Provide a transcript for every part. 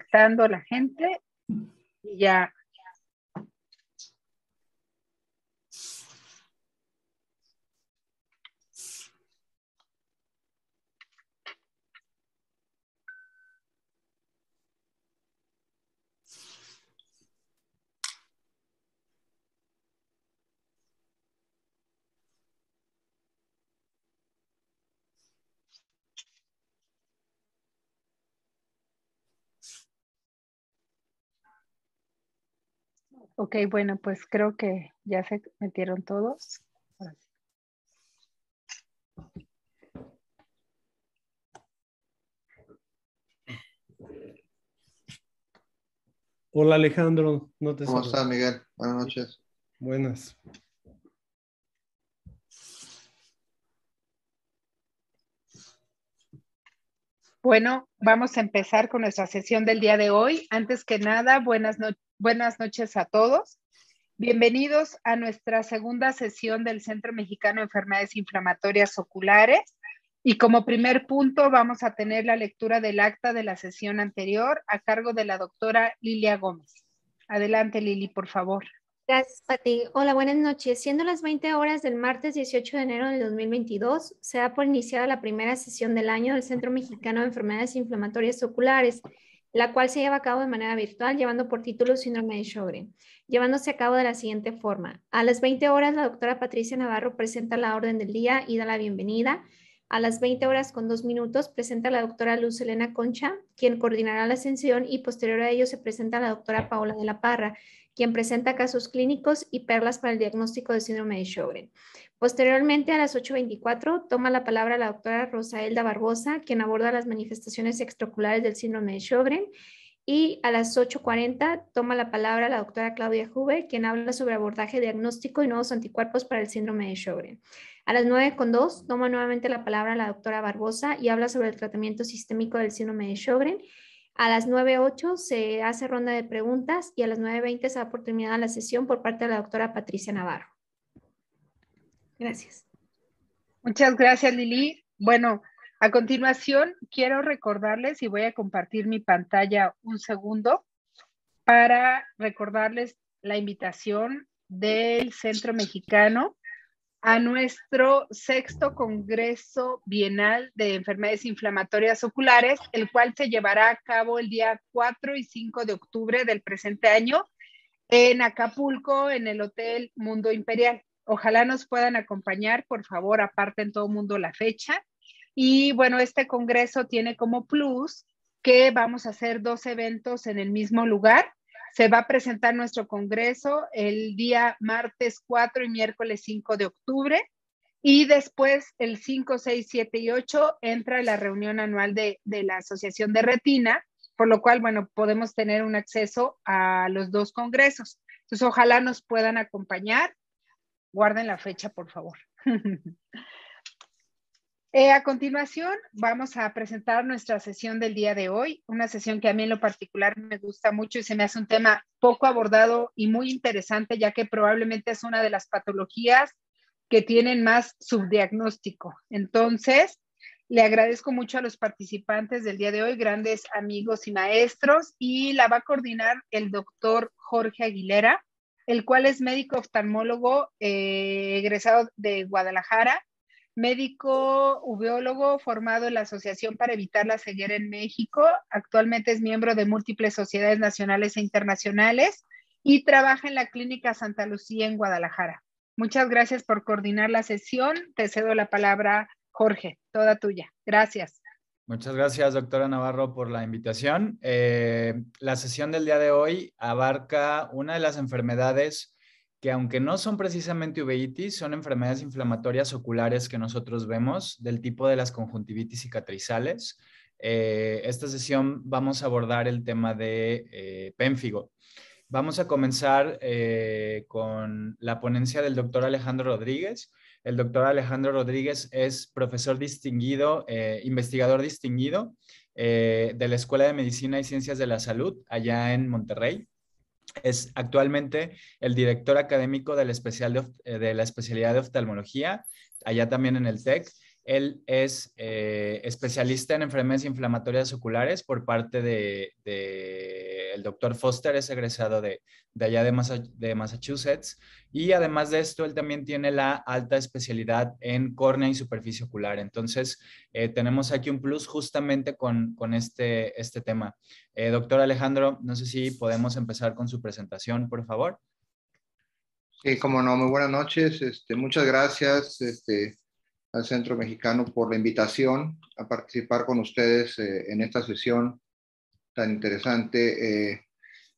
conectando la gente y ya. Ok, bueno, pues creo que ya se metieron todos. Ahora sí. Hola Alejandro, no te ¿Cómo saludo. estás, Miguel? Buenas noches. Buenas. Bueno, vamos a empezar con nuestra sesión del día de hoy. Antes que nada, buenas noches a todos. Bienvenidos a nuestra segunda sesión del Centro Mexicano de Enfermedades Inflamatorias Oculares. Y como primer punto vamos a tener la lectura del acta de la sesión anterior a cargo de la doctora Lilia Gómez. Adelante, Lili, por favor. Gracias, Pati. Hola, buenas noches. Siendo las 20 horas del martes 18 de enero del 2022, se da por iniciada la primera sesión del año del Centro Mexicano de Enfermedades Inflamatorias Oculares, la cual se lleva a cabo de manera virtual, llevando por título Síndrome de Sjögren, llevándose a cabo de la siguiente forma. A las 20 horas, la doctora Patricia Navarro presenta la orden del día y da la bienvenida. A las 20 horas con 2 minutos presenta la doctora Luz Helena Concha, quien coordinará la sesión, y posterior a ello se presenta la doctora Paola de la Parra, quien presenta casos clínicos y perlas para el diagnóstico de síndrome de Sjögren. Posteriormente, a las 8:24, toma la palabra la doctora Rosaelda Barbosa, quien aborda las manifestaciones extraoculares del síndrome de Sjögren. Y a las 8:40 toma la palabra la doctora Claudia Huber, quien habla sobre abordaje diagnóstico y nuevos anticuerpos para el síndrome de Sjögren. A las 9:02 toma nuevamente la palabra la doctora Barbosa y habla sobre el tratamiento sistémico del síndrome de Sjögren. A las 9:08 se hace ronda de preguntas y a las 9:20 se da por terminada la sesión por parte de la doctora Patricia Navarro. Gracias. Muchas gracias, Lili. Bueno, a continuación quiero recordarles y voy a compartir mi pantalla un segundo para recordarles la invitación del Centro Mexicano a nuestro 6º Congreso Bienal de Enfermedades Inflamatorias Oculares, el cual se llevará a cabo el día 4 y 5 de octubre del presente año en Acapulco, en el Hotel Mundo Imperial. Ojalá nos puedan acompañar, por favor, aparten todo mundo la fecha. Y bueno, este congreso tiene como plus que vamos a hacer 2 eventos en el mismo lugar. Se va a presentar nuestro congreso el día martes 4 y miércoles 5 de octubre. Y después, el 5, 6, 7 y 8, entra la reunión anual de la Asociación de Retina, por lo cual, bueno, podemos tener un acceso a los 2 congresos. Entonces, ojalá nos puedan acompañar. Guarden la fecha, por favor. A continuación, vamos a presentar nuestra sesión del día de hoy, una sesión que a mí en lo particular me gusta mucho y se me hace un tema poco abordado y muy interesante, ya que probablemente es una de las patologías que tienen más subdiagnóstico. Entonces, le agradezco mucho a los participantes del día de hoy, grandes amigos y maestros, y la va a coordinar el doctor Jorge Aguilera, el cual es médico oftalmólogo egresado de Guadalajara, médico uveólogo formado en la Asociación para Evitar la Ceguera en México. Actualmente es miembro de múltiples sociedades nacionales e internacionales y trabaja en la Clínica Santa Lucía en Guadalajara. Muchas gracias por coordinar la sesión. Te cedo la palabra, Jorge, toda tuya. Gracias. Muchas gracias, doctora Navarro, por la invitación. La sesión del día de hoy abarca una de las enfermedades que, aunque no son precisamente uveitis, son enfermedades inflamatorias oculares que nosotros vemos del tipo de las conjuntivitis cicatrizales. Esta sesión vamos a abordar el tema de pénfigo. Vamos a comenzar con la ponencia del doctor Alejandro Rodríguez. El doctor Alejandro Rodríguez es profesor distinguido, investigador distinguido de la Escuela de Medicina y Ciencias de la Salud allá en Monterrey. Es actualmente el director académico de la especialidad de oftalmología, allá también en el TEC. Él es especialista en enfermedades inflamatorias oculares por parte el doctor Foster, es egresado de allá de Massachusetts. Y además de esto, él también tiene la alta especialidad en córnea y superficie ocular. Entonces, tenemos aquí un plus justamente con este tema. Doctor Alejandro, no sé si podemos empezar con su presentación, por favor. Sí, como no, muy buenas noches. Muchas gracias al Centro Mexicano por la invitación a participar con ustedes en esta sesión tan interesante.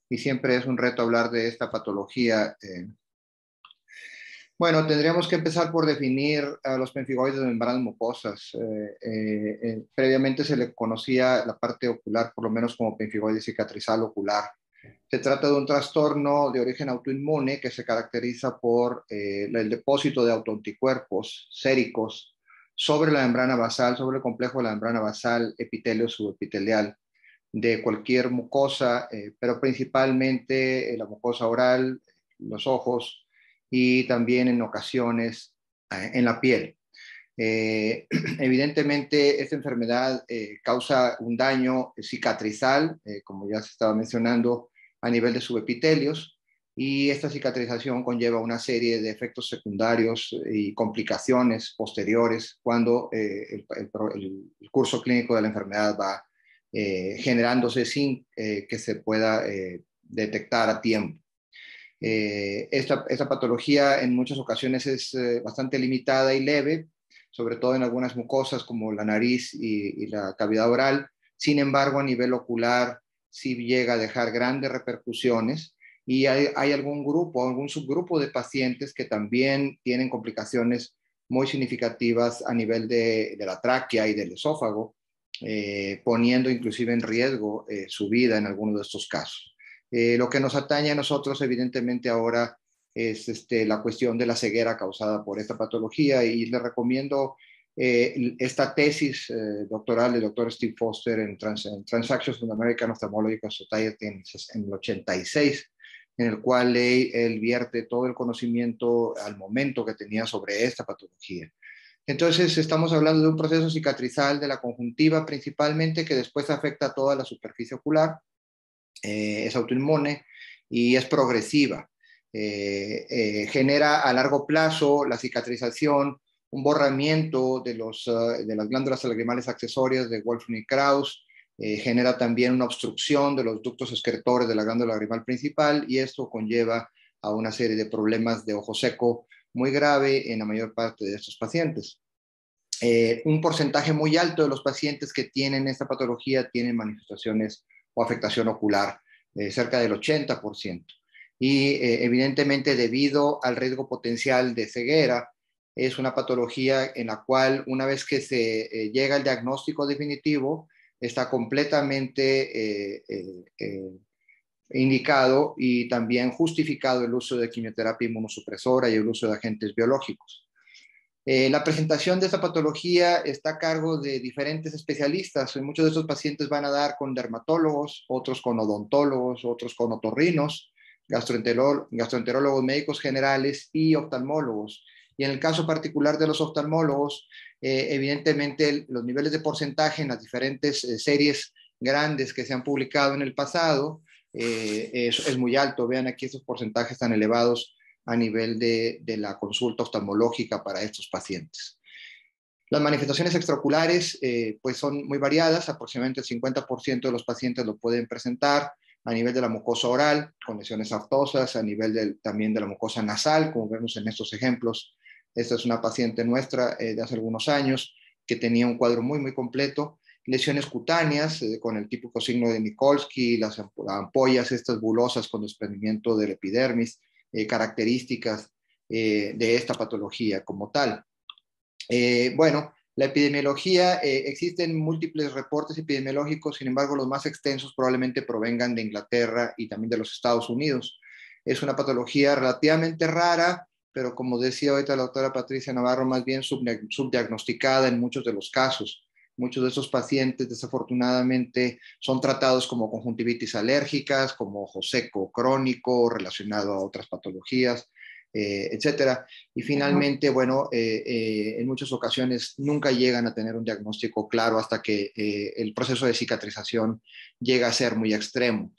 Y siempre es un reto hablar de esta patología. Bueno, tendríamos que empezar por definir a los pemfigoides de membranas mucosas. Previamente se le conocía la parte ocular, por lo menos como pemfigoide cicatrizal ocular. Se trata de un trastorno de origen autoinmune que se caracteriza por el depósito de autoanticuerpos séricos sobre la membrana basal, sobre el complejo de la membrana basal, epitelio subepitelial de cualquier mucosa, pero principalmente la mucosa oral, los ojos y también en ocasiones en la piel. Evidentemente, esta enfermedad causa un daño cicatrizal, como ya se estaba mencionando, a nivel de subepitelios, y esta cicatrización conlleva una serie de efectos secundarios y complicaciones posteriores cuando el curso clínico de la enfermedad va generándose sin que se pueda detectar a tiempo. Esta patología en muchas ocasiones es bastante limitada y leve, sobre todo en algunas mucosas como la nariz y la cavidad oral. Sin embargo, a nivel ocular sí llega a dejar grandes repercusiones y hay algún grupo, algún subgrupo de pacientes que también tienen complicaciones muy significativas a nivel de la tráquea y del esófago, poniendo inclusive en riesgo su vida en algunos de estos casos. Lo que nos atañe a nosotros, evidentemente, ahora es la cuestión de la ceguera causada por esta patología, y les recomiendo esta tesis doctoral del doctor Steve Foster en Transactions in the American Ophthalmological Society en el 86, en el cual él vierte todo el conocimiento al momento que tenía sobre esta patología. Entonces, estamos hablando de un proceso cicatrizal de la conjuntiva principalmente, que después afecta a toda la superficie ocular, es autoinmune y es progresiva. Genera a largo plazo la cicatrización, un borramiento de las glándulas lagrimales accesorias de Wolfram y Krauss, genera también una obstrucción de los ductos excretores de la glándula lagrimal principal, y esto conlleva a una serie de problemas de ojo seco muy grave en la mayor parte de estos pacientes. Un porcentaje muy alto de los pacientes que tienen esta patología tienen manifestaciones o afectación ocular, cerca del 80%. Y evidentemente, debido al riesgo potencial de ceguera, es una patología en la cual, una vez que se llega al diagnóstico definitivo, está completamente indicado y también justificado el uso de quimioterapia inmunosupresora y el uso de agentes biológicos. La presentación de esta patología está a cargo de diferentes especialistas. Muchos de estos pacientes van a dar con dermatólogos, otros con odontólogos, otros con otorrinos, gastroenterólogos, médicos generales y oftalmólogos. Y en el caso particular de los oftalmólogos, evidentemente los niveles de porcentaje en las diferentes series grandes que se han publicado en el pasado es muy alto. Vean aquí estos porcentajes tan elevados a nivel de la consulta oftalmológica para estos pacientes. Las manifestaciones extraoculares pues son muy variadas. Aproximadamente el 50% de los pacientes lo pueden presentar a nivel de la mucosa oral, con lesiones aftosas, a nivel también de la mucosa nasal, como vemos en estos ejemplos. Esta es una paciente nuestra de hace algunos años que tenía un cuadro muy, muy completo. Lesiones cutáneas con el típico signo de Nikolsky, las ampollas estas bulosas con desprendimiento del epidermis, características de esta patología como tal. Bueno, la epidemiología, existen múltiples reportes epidemiológicos, sin embargo, los más extensos probablemente provengan de Inglaterra y también de los Estados Unidos. Es una patología relativamente rara, pero como decía ahorita la doctora Patricia Navarro, más bien subdiagnosticada en muchos de los casos. Muchos de estos pacientes, desafortunadamente, son tratados como conjuntivitis alérgicas, como ojo seco crónico relacionado a otras patologías. etcétera. Y finalmente, bueno, en muchas ocasiones nunca llegan a tener un diagnóstico claro hasta que el proceso de cicatrización llega a ser muy extremo.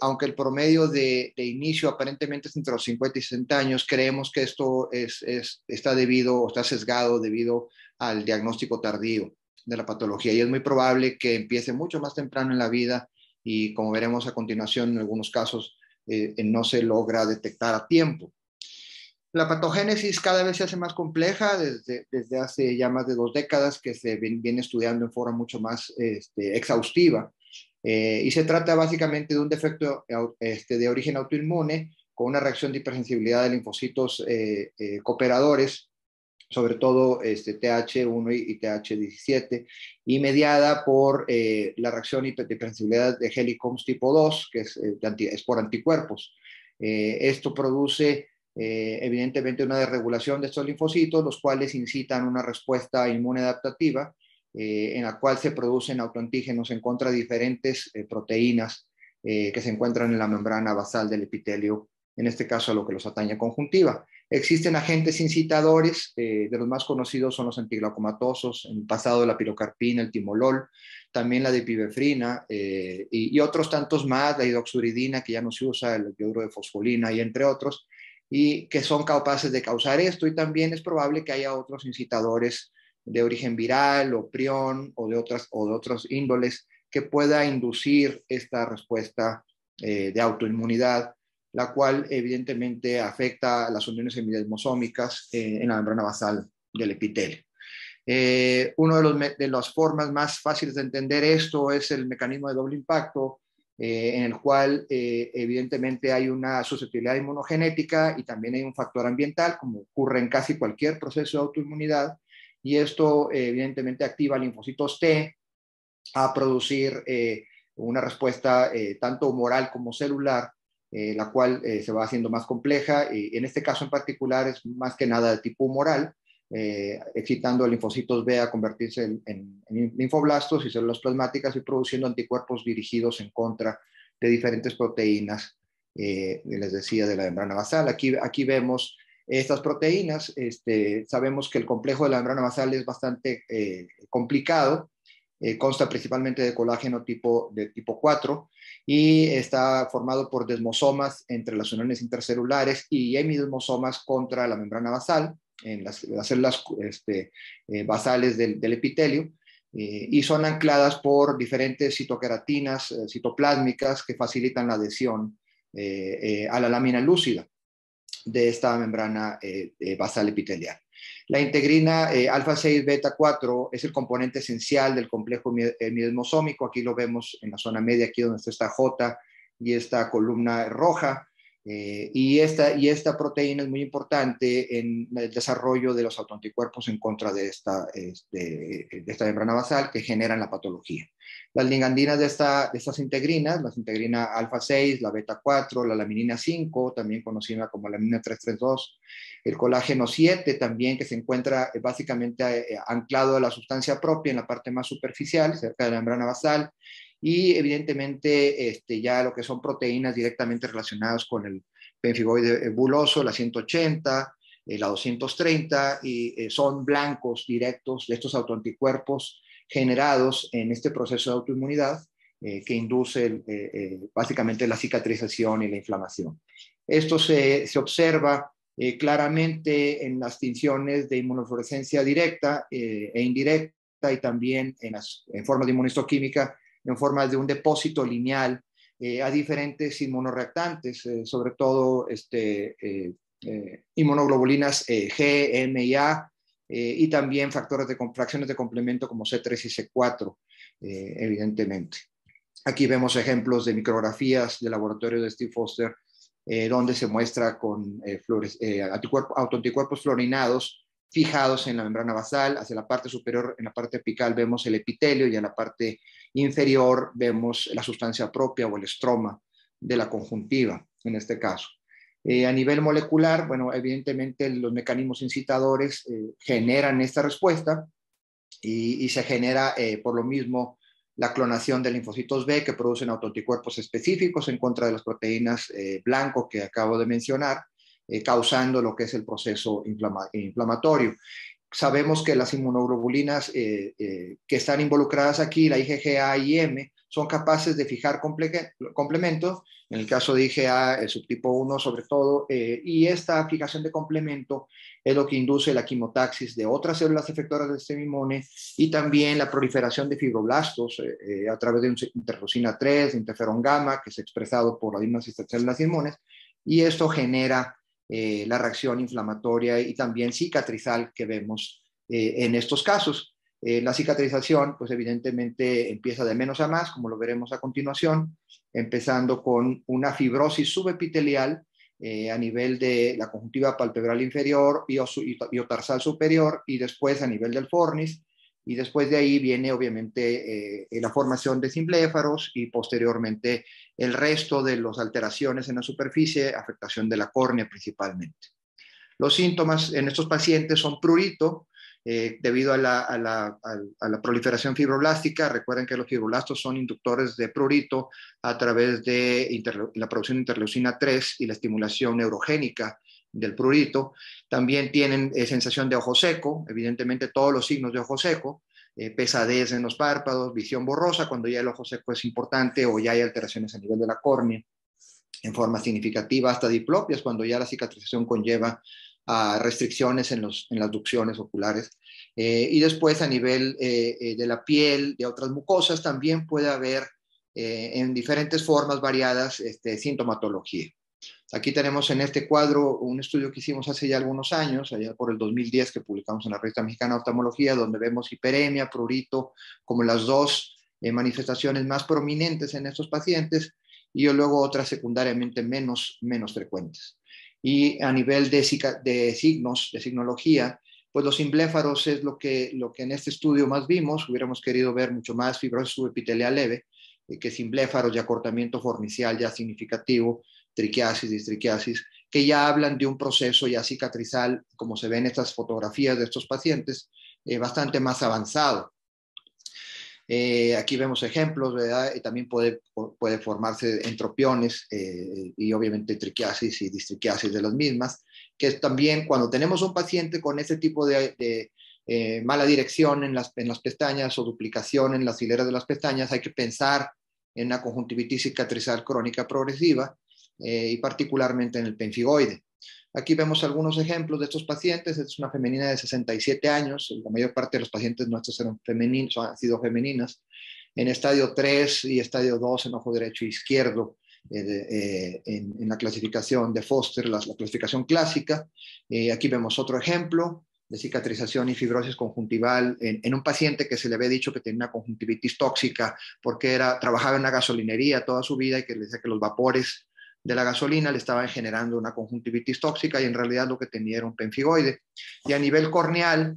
Aunque el promedio de inicio aparentemente es entre los 50 y 60 años, creemos que esto está debido o está sesgado debido al diagnóstico tardío de la patología, y es muy probable que empiece mucho más temprano en la vida y, como veremos a continuación, en algunos casos no se logra detectar a tiempo. La patogénesis cada vez se hace más compleja desde hace ya más de 2 décadas que se viene estudiando en forma mucho más exhaustiva, y se trata básicamente de un defecto de origen autoinmune con una reacción de hipersensibilidad de linfocitos cooperadores, sobre todo TH1 y TH17, y mediada por la reacción de hipersensibilidad de Helicombs tipo 2, que es por anticuerpos. Esto produce evidentemente una desregulación de estos linfocitos, los cuales incitan una respuesta inmune adaptativa, en la cual se producen autoantígenos en contra de diferentes proteínas que se encuentran en la membrana basal del epitelio, en este caso a lo que los atañe a conjuntiva. Existen agentes incitadores, de los más conocidos son los antiglaucomatosos, en el pasado la pilocarpina, el timolol, también la dipivefrina y otros tantos más, la hidroxuridina, que ya no se usa, el yoduro de fosfolina y entre otros, y que son capaces de causar esto. Y también es probable que haya otros incitadores de origen viral o prión o de otros índoles que pueda inducir esta respuesta de autoinmunidad, la cual evidentemente afecta a las uniones semidesmosómicas en la membrana basal del epitelio. Una de las formas más fáciles de entender esto es el mecanismo de doble impacto, en el cual evidentemente hay una susceptibilidad inmunogenética y también hay un factor ambiental, como ocurre en casi cualquier proceso de autoinmunidad, y esto evidentemente activa linfocitos T a producir una respuesta tanto humoral como celular, la cual se va haciendo más compleja, y en este caso en particular es más que nada de tipo humoral, excitando a linfocitos B a convertirse en linfoblastos y células plasmáticas y produciendo anticuerpos dirigidos en contra de diferentes proteínas, les decía, de la membrana basal. Aquí vemos estas proteínas. Sabemos que el complejo de la membrana basal es bastante complicado. Consta principalmente de colágeno de tipo 4 y está formado por desmosomas entre las uniones intercelulares y hemidesmosomas contra la membrana basal, en las células basales del epitelio, y son ancladas por diferentes citoqueratinas citoplásmicas que facilitan la adhesión a la lámina lúcida de esta membrana basal epitelial. La integrina alfa 6 beta 4 es el componente esencial del complejo hemidesmosómico. Aquí lo vemos en la zona media, aquí donde está esta J y esta columna roja. Y esta proteína es muy importante en el desarrollo de los autoanticuerpos en contra de esta membrana basal que generan la patología. Las ligandinas de estas integrinas, la integrina alfa 6, la beta 4, la laminina 5, también conocida como laminina 332, el colágeno 7 también, que se encuentra básicamente anclado a la sustancia propia en la parte más superficial, cerca de la membrana basal, y evidentemente ya lo que son proteínas directamente relacionadas con el pemfigoide buloso, la 180, la 230, y son blancos directos de estos autoanticuerpos generados en este proceso de autoinmunidad que induce básicamente la cicatrización y la inflamación. Esto se observa claramente en las tinciones de inmunofluorescencia directa e indirecta, y también en forma de inmunistoquímica, en forma de un depósito lineal a diferentes inmunoreactantes, sobre todo inmunoglobulinas G, M y A, y también fracciones de complemento como C3 y C4, evidentemente. Aquí vemos ejemplos de micrografías del laboratorio de Steve Foster, donde se muestra con autoanticuerpos fluorinados fijados en la membrana basal. Hacia la parte superior, en la parte apical, vemos el epitelio, y en la parte inferior vemos la sustancia propia o el estroma de la conjuntiva, en este caso. A nivel molecular, bueno, evidentemente los mecanismos incitadores generan esta respuesta, y se genera por lo mismo la clonación de linfocitos B que producen autoanticuerpos específicos en contra de las proteínas blanco que acabo de mencionar, causando lo que es el proceso inflamatorio. Sabemos que las inmunoglobulinas que están involucradas aquí, la IgA y M, son capaces de fijar complementos, en el caso de IgA, el subtipo 1 sobre todo, y esta fijación de complemento es lo que induce la quimotaxis de otras células efectoras del sistema inmune y también la proliferación de fibroblastos a través de interleucina 3, interferón gamma, que es expresado por las mismas células inmunes, y esto genera la reacción inflamatoria y también cicatrizal que vemos en estos casos. La cicatrización, pues evidentemente empieza de menos a más, como lo veremos a continuación, empezando con una fibrosis subepitelial a nivel de la conjuntiva palpebral inferior y tarsal superior, y después a nivel del fornis, y después de ahí viene obviamente la formación de simbléfaros y posteriormente el resto de las alteraciones en la superficie, afectación de la córnea principalmente. Los síntomas en estos pacientes son prurito, debido a la proliferación fibroblástica. Recuerden que los fibroblastos son inductores de prurito a través de la producción de interleucina 3 y la estimulación neurogénica del prurito. También tienen sensación de ojo seco, evidentemente todos los signos de ojo seco, pesadez en los párpados, visión borrosa cuando ya el ojo seco es importante o ya hay alteraciones a nivel de la córnea en forma significativa, hasta diplopias cuando ya la cicatrización conlleva a restricciones en las ducciones oculares. Y después a nivel de la piel, de otras mucosas, también puede haber en diferentes formas variadas sintomatología. Aquí tenemos en este cuadro un estudio que hicimos hace ya algunos años, allá por el 2010, que publicamos en la Revista Mexicana de Oftalmología, donde vemos hiperemia, prurito, como las dos manifestaciones más prominentes en estos pacientes, y luego otras secundariamente menos frecuentes. Y a nivel de signos, de signología, pues los simbléfaros es lo que en este estudio más vimos. Hubiéramos querido ver mucho más fibrosis subepitelial leve, que simbléfaros y acortamiento fornicial ya significativo, triquiasis, distriquiasis, que ya hablan de un proceso ya cicatrizal, como se ven en estas fotografías de estos pacientes, bastante más avanzado. Aquí vemos ejemplos, ¿verdad? Y también puede formarse entropiones y obviamente triquiasis y distriquiasis de las mismas, que es también cuando tenemos un paciente con este tipo de mala dirección en las pestañas o duplicación en las hileras de las pestañas, hay que pensar en una conjuntivitis cicatrizal crónica progresiva y particularmente en el pemfigoide. Aquí vemos algunos ejemplos de estos pacientes. Esta es una femenina de 67 años. La mayor parte de los pacientes nuestros han sido femeninas. En estadio 3 y estadio 2 en ojo derecho e izquierdo, en la clasificación de Foster, la clasificación clásica. Aquí vemos otro ejemplo de cicatrización y fibrosis conjuntival en un paciente que se le había dicho que tenía una conjuntivitis tóxica porque trabajaba en una gasolinería toda su vida y que le decía que los vapores de la gasolina le estaban generando una conjuntivitis tóxica y en realidad lo que tenía era un pemfigoide. Y a nivel corneal,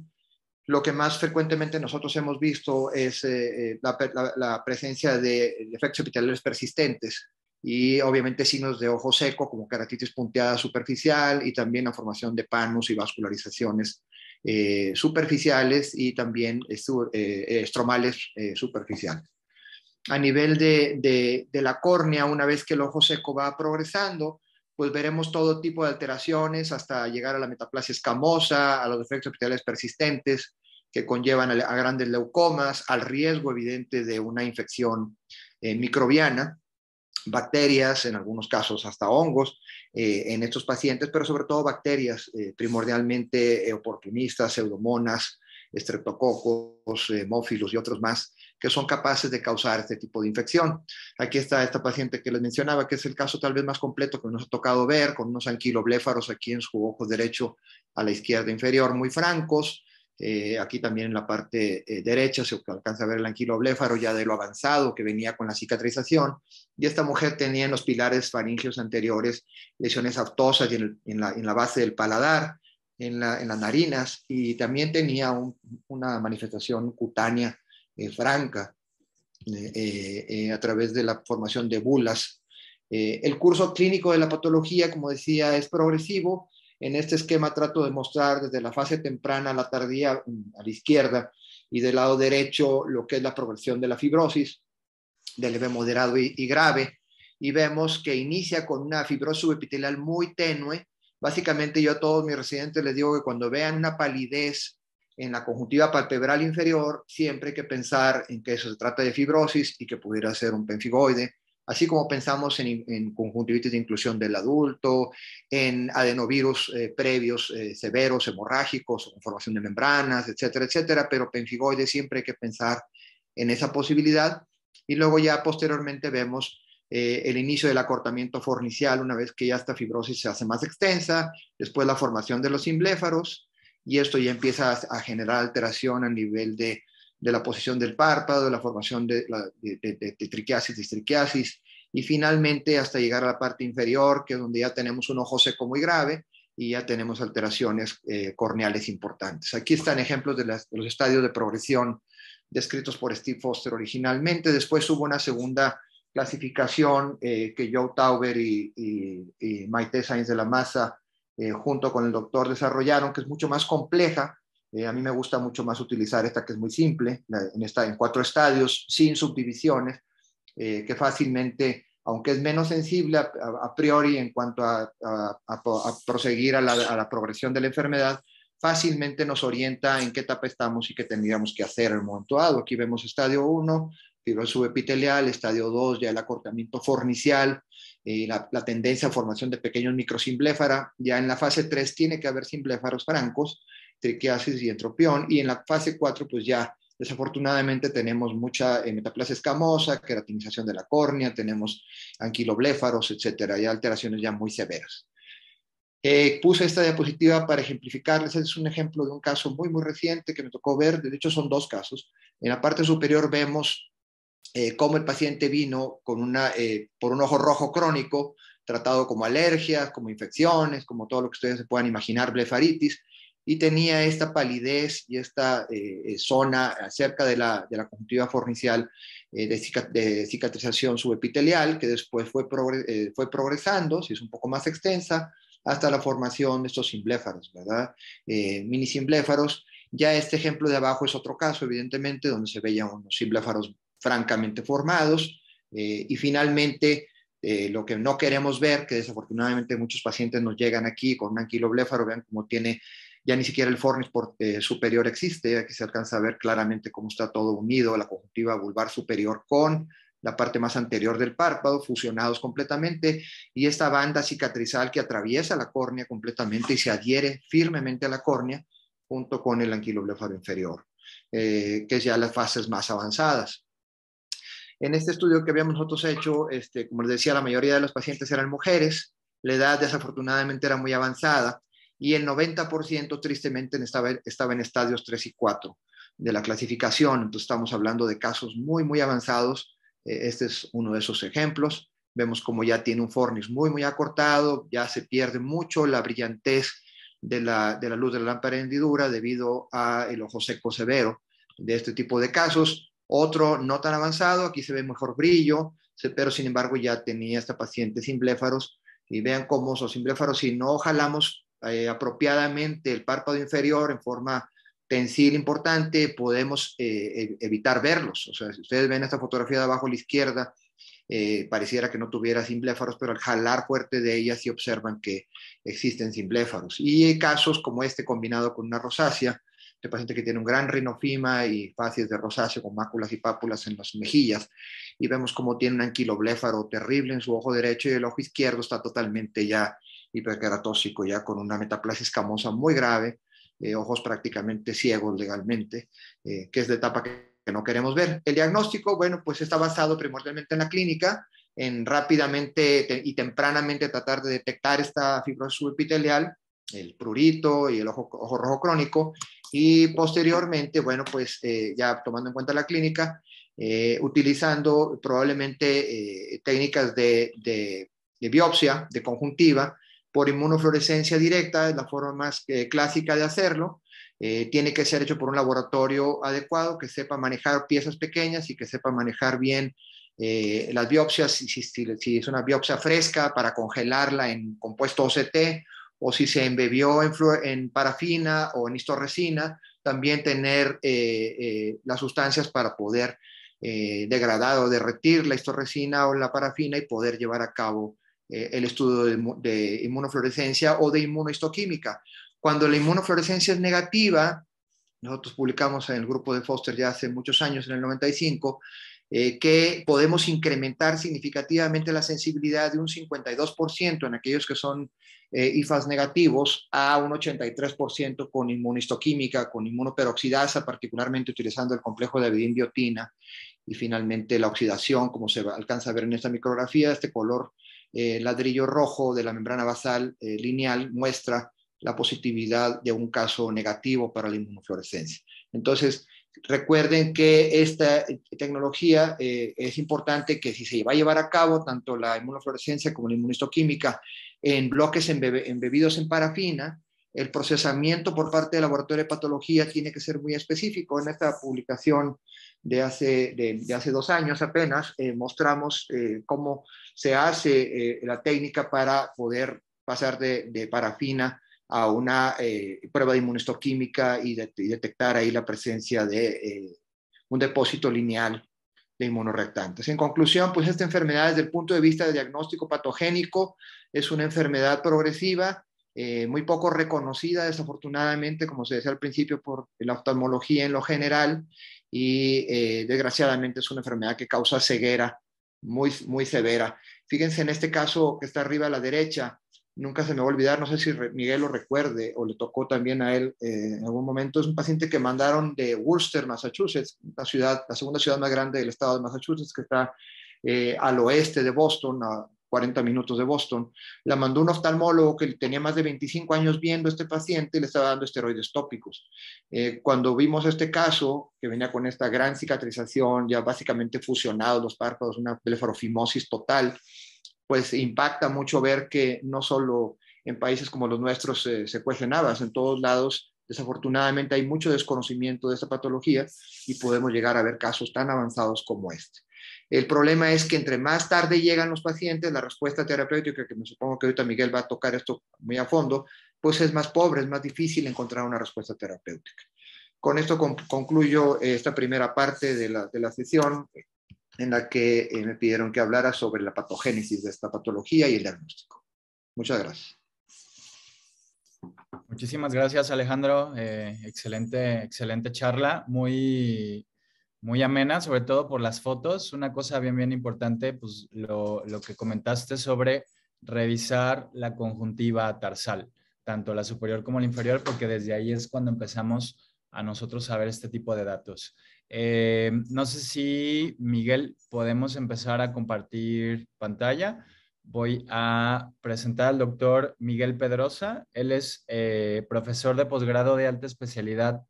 lo que más frecuentemente nosotros hemos visto es la presencia de efectos epiteliales persistentes y obviamente signos de ojo seco como keratitis punteada superficial y también la formación de panos y vascularizaciones superficiales y también estromales superficiales. A nivel de la córnea, una vez que el ojo seco va progresando, pues veremos todo tipo de alteraciones hasta llegar a la metaplasia escamosa, a los efectos epiteliales persistentes que conllevan a grandes leucomas, al riesgo evidente de una infección microbiana, bacterias, en algunos casos hasta hongos en estos pacientes, pero sobre todo bacterias primordialmente oportunistas, pseudomonas, estreptococos, hemófilos y otros más, que son capaces de causar este tipo de infección. Aquí está esta paciente que les mencionaba, que es el caso tal vez más completo que nos ha tocado ver, con unos anquilobléfaros aquí en su ojo derecho a la izquierda inferior muy francos. Aquí también en la parte derecha se alcanza a ver el anquilobléfaro ya de lo avanzado que venía con la cicatrización. Y esta mujer tenía en los pilares faringeos anteriores lesiones aftosas y en la base del paladar, en las narinas, y también tenía una manifestación cutánea franca a través de la formación de bulas. El curso clínico de la patología, como decía, es progresivo. En este esquema trato de mostrar desde la fase temprana a la tardía a la izquierda y del lado derecho lo que es la progresión de la fibrosis, de leve, moderado y grave. Y vemos que inicia con una fibrosis subepitelial muy tenue Básicamente yo a todos mis residentes les digo que cuando vean una palidez en la conjuntiva palpebral inferior, siempre hay que pensar en que eso se trata de fibrosis y que pudiera ser un pemfigoide, así como pensamos en conjuntivitis de inclusión del adulto, en adenovirus previos severos, hemorrágicos, con formación de membranas, etcétera, etcétera, pero pemfigoide siempre hay que pensar en esa posibilidad. Y luego ya posteriormente vemos el inicio del acortamiento fornicial una vez que ya esta fibrosis se hace más extensa, después la formación de los simbléfaros, y esto ya empieza a generar alteración a nivel de la posición del párpado, de la formación de triquiasis, distriquiasis, y finalmente hasta llegar a la parte inferior, que es donde ya tenemos un ojo seco muy grave y ya tenemos alteraciones corneales importantes. Aquí están ejemplos de los estadios de progresión descritos por Steve Foster originalmente. Después hubo una segunda clasificación que Joe Tauber y Maite Sainz de la Maza junto con el doctor desarrollaron, que es mucho más compleja. A mí me gusta mucho más utilizar esta, que es muy simple, en 4 estadios, sin subdivisiones, que fácilmente, aunque es menos sensible a priori en cuanto a proseguir a la progresión de la enfermedad, fácilmente nos orienta en qué etapa estamos y qué tendríamos que hacer en el momento dado. Aquí vemos estadio 1, fibrosis subepitelial, estadio 2, ya el acortamiento fornicial, la tendencia a formación de pequeños microsimbléfara. Ya en la fase 3 tiene que haber simbléfaros francos, triquiasis y entropión, y en la fase 4 pues ya desafortunadamente tenemos mucha metaplasia escamosa, queratinización de la córnea, tenemos anquilobléfaros, etcétera, y alteraciones ya muy severas. Puse esta diapositiva para ejemplificarles. Es un ejemplo de un caso muy, muy reciente que me tocó ver. De hecho, son 2 casos. En la parte superior vemos cómo el paciente vino con por un ojo rojo crónico, tratado como alergias, como infecciones, como todo lo que ustedes se puedan imaginar, blefaritis, y tenía esta palidez y esta zona cerca de la conjuntiva fornicial de cicatrización subepitelial, que después fue progresando, si es un poco más extensa, hasta la formación de estos simbléfaros, ¿verdad? Mini simbléfaros. Ya este ejemplo de abajo es otro caso, evidentemente, donde se veían unos simbléfaros francamente formados, y finalmente lo que no queremos ver, que desafortunadamente muchos pacientes nos llegan aquí con un anquilobléfaro, vean cómo tiene, ya ni siquiera el fornis superior existe. Aquí se alcanza a ver claramente cómo está todo unido, la conjuntiva vulvar superior con la parte más anterior del párpado, fusionados completamente, y esta banda cicatrizal que atraviesa la córnea completamente y se adhiere firmemente a la córnea junto con el anquilobléfaro inferior, que es ya las fases más avanzadas. En este estudio que habíamos nosotros hecho, como les decía, la mayoría de los pacientes eran mujeres, la edad desafortunadamente era muy avanzada y el 90% tristemente estaba en estadios 3 y 4 de la clasificación. Entonces estamos hablando de casos muy, muy avanzados. Este es uno de esos ejemplos. Vemos como ya tiene un fornis muy, muy acortado, ya se pierde mucho la brillantez de la luz de la lámpara de hendidura debido al ojo seco severo de este tipo de casos. Otro no tan avanzado, aquí se ve mejor brillo, pero sin embargo ya tenía esta paciente simbléfaros, y vean cómo esos simbléfaros, si no jalamos apropiadamente el párpado inferior en forma tensil importante, podemos evitar verlos. O sea, si ustedes ven esta fotografía de abajo a la izquierda, pareciera que no tuviera simbléfaros, pero al jalar fuerte de ella sí observan que existen simbléfaros. Y hay casos como este combinado con una rosácea, de paciente que tiene un gran rinofima y facies de rosáceo con máculas y pápulas en las mejillas, y vemos como tiene un anquilobléfaro terrible en su ojo derecho, y el ojo izquierdo está totalmente ya hiperkeratóxico, ya con una metaplasia escamosa muy grave, ojos prácticamente ciegos legalmente, que es la etapa que no queremos ver. El diagnóstico, bueno, pues está basado primordialmente en la clínica, en rápidamente y tempranamente tratar de detectar esta fibrosis subepitelial, el prurito y el ojo rojo crónico, y posteriormente, bueno, pues ya tomando en cuenta la clínica, utilizando probablemente técnicas de biopsia, de conjuntiva, por inmunofluorescencia directa, es la forma más clásica de hacerlo. Tiene que ser hecho por un laboratorio adecuado, que sepa manejar piezas pequeñas y que sepa manejar bien las biopsias, si es una biopsia fresca, para congelarla en compuesto OCT, o si se embebió en parafina o en historresina, también tener las sustancias para poder degradar o derretir la historresina o la parafina y poder llevar a cabo el estudio de inmunofluorescencia o de inmunohistoquímica. Cuando la inmunofluorescencia es negativa, nosotros publicamos en el grupo de Foster ya hace muchos años, en el 95, que podemos incrementar significativamente la sensibilidad de un 52% en aquellos que son IFAS negativos a un 83% con inmunohistoquímica, con inmunoperoxidasa, particularmente utilizando el complejo de avidin-biotina, y finalmente la oxidación, como se alcanza a ver en esta micrografía, este color ladrillo rojo de la membrana basal lineal muestra la positividad de un caso negativo para la inmunofluorescencia. Entonces, recuerden que esta tecnología es importante que si se va a llevar a cabo tanto la inmunofluorescencia como la inmunistoquímica en bloques embebidos en parafina, el procesamiento por parte del laboratorio de patología tiene que ser muy específico. En esta publicación de hace 2 años apenas mostramos cómo se hace la técnica para poder pasar de parafina a una prueba de inmunistoquímica y detectar ahí la presencia de un depósito lineal de inmunoreactantes. En conclusión, pues esta enfermedad desde el punto de vista de diagnóstico patogénico es una enfermedad progresiva, muy poco reconocida desafortunadamente, como se decía al principio, por la oftalmología en lo general, y desgraciadamente es una enfermedad que causa ceguera muy, muy severa. Fíjense en este caso que está arriba a la derecha. Nunca se me va a olvidar, no sé si Miguel lo recuerde o le tocó también a él en algún momento. Es un paciente que mandaron de Worcester, Massachusetts, la segunda ciudad más grande del estado de Massachusetts, que está al oeste de Boston, a 40 minutos de Boston. La mandó un oftalmólogo que tenía más de 25 años viendo a este paciente y le estaba dando esteroides tópicos. Cuando vimos este caso, que venía con esta gran cicatrización, ya básicamente fusionados los párpados, una blefarofimosis total, pues impacta mucho ver que no solo en países como los nuestros se cuecen habas, en todos lados desafortunadamente hay mucho desconocimiento de esta patología y podemos llegar a ver casos tan avanzados como este. El problema es que entre más tarde llegan los pacientes, la respuesta terapéutica, que me supongo que ahorita Miguel va a tocar esto muy a fondo, pues es más pobre, es más difícil encontrar una respuesta terapéutica. Con esto concluyo esta primera parte de la sesión, en la que me pidieron que hablara sobre la patogénesis de esta patología y el diagnóstico. Muchas gracias. Muchísimas gracias, Alejandro. Excelente charla, muy amena, sobre todo por las fotos. Una cosa bien importante, pues lo que comentaste sobre revisar la conjuntiva tarsal, tanto la superior como la inferior, porque desde ahí es cuando empezamos a nosotros a ver este tipo de datos. No sé si, Miguel, podemos empezar a compartir pantalla. Voy a presentar al doctor Miguel Pedrosa. Él es profesor de posgrado de alta especialidad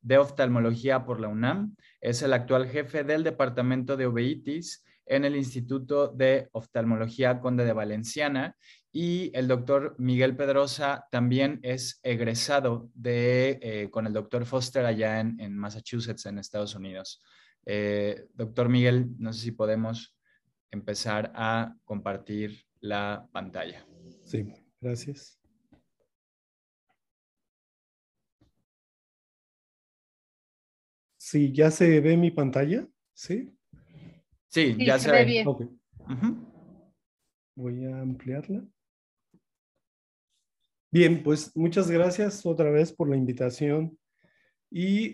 de oftalmología por la UNAM. Es el actual jefe del departamento de uveitis en el Instituto de Oftalmología Conde de Valenciana. Y el doctor Miguel Pedrosa también es egresado con el doctor Foster allá en Massachusetts, en Estados Unidos. Doctor Miguel, no sé si podemos empezar a compartir la pantalla. Sí, gracias. Sí, ¿ya se ve mi pantalla? ¿Sí? Sí, Sí, ya se ve bien. Okay. Voy a ampliarla. Bien, pues muchas gracias otra vez por la invitación y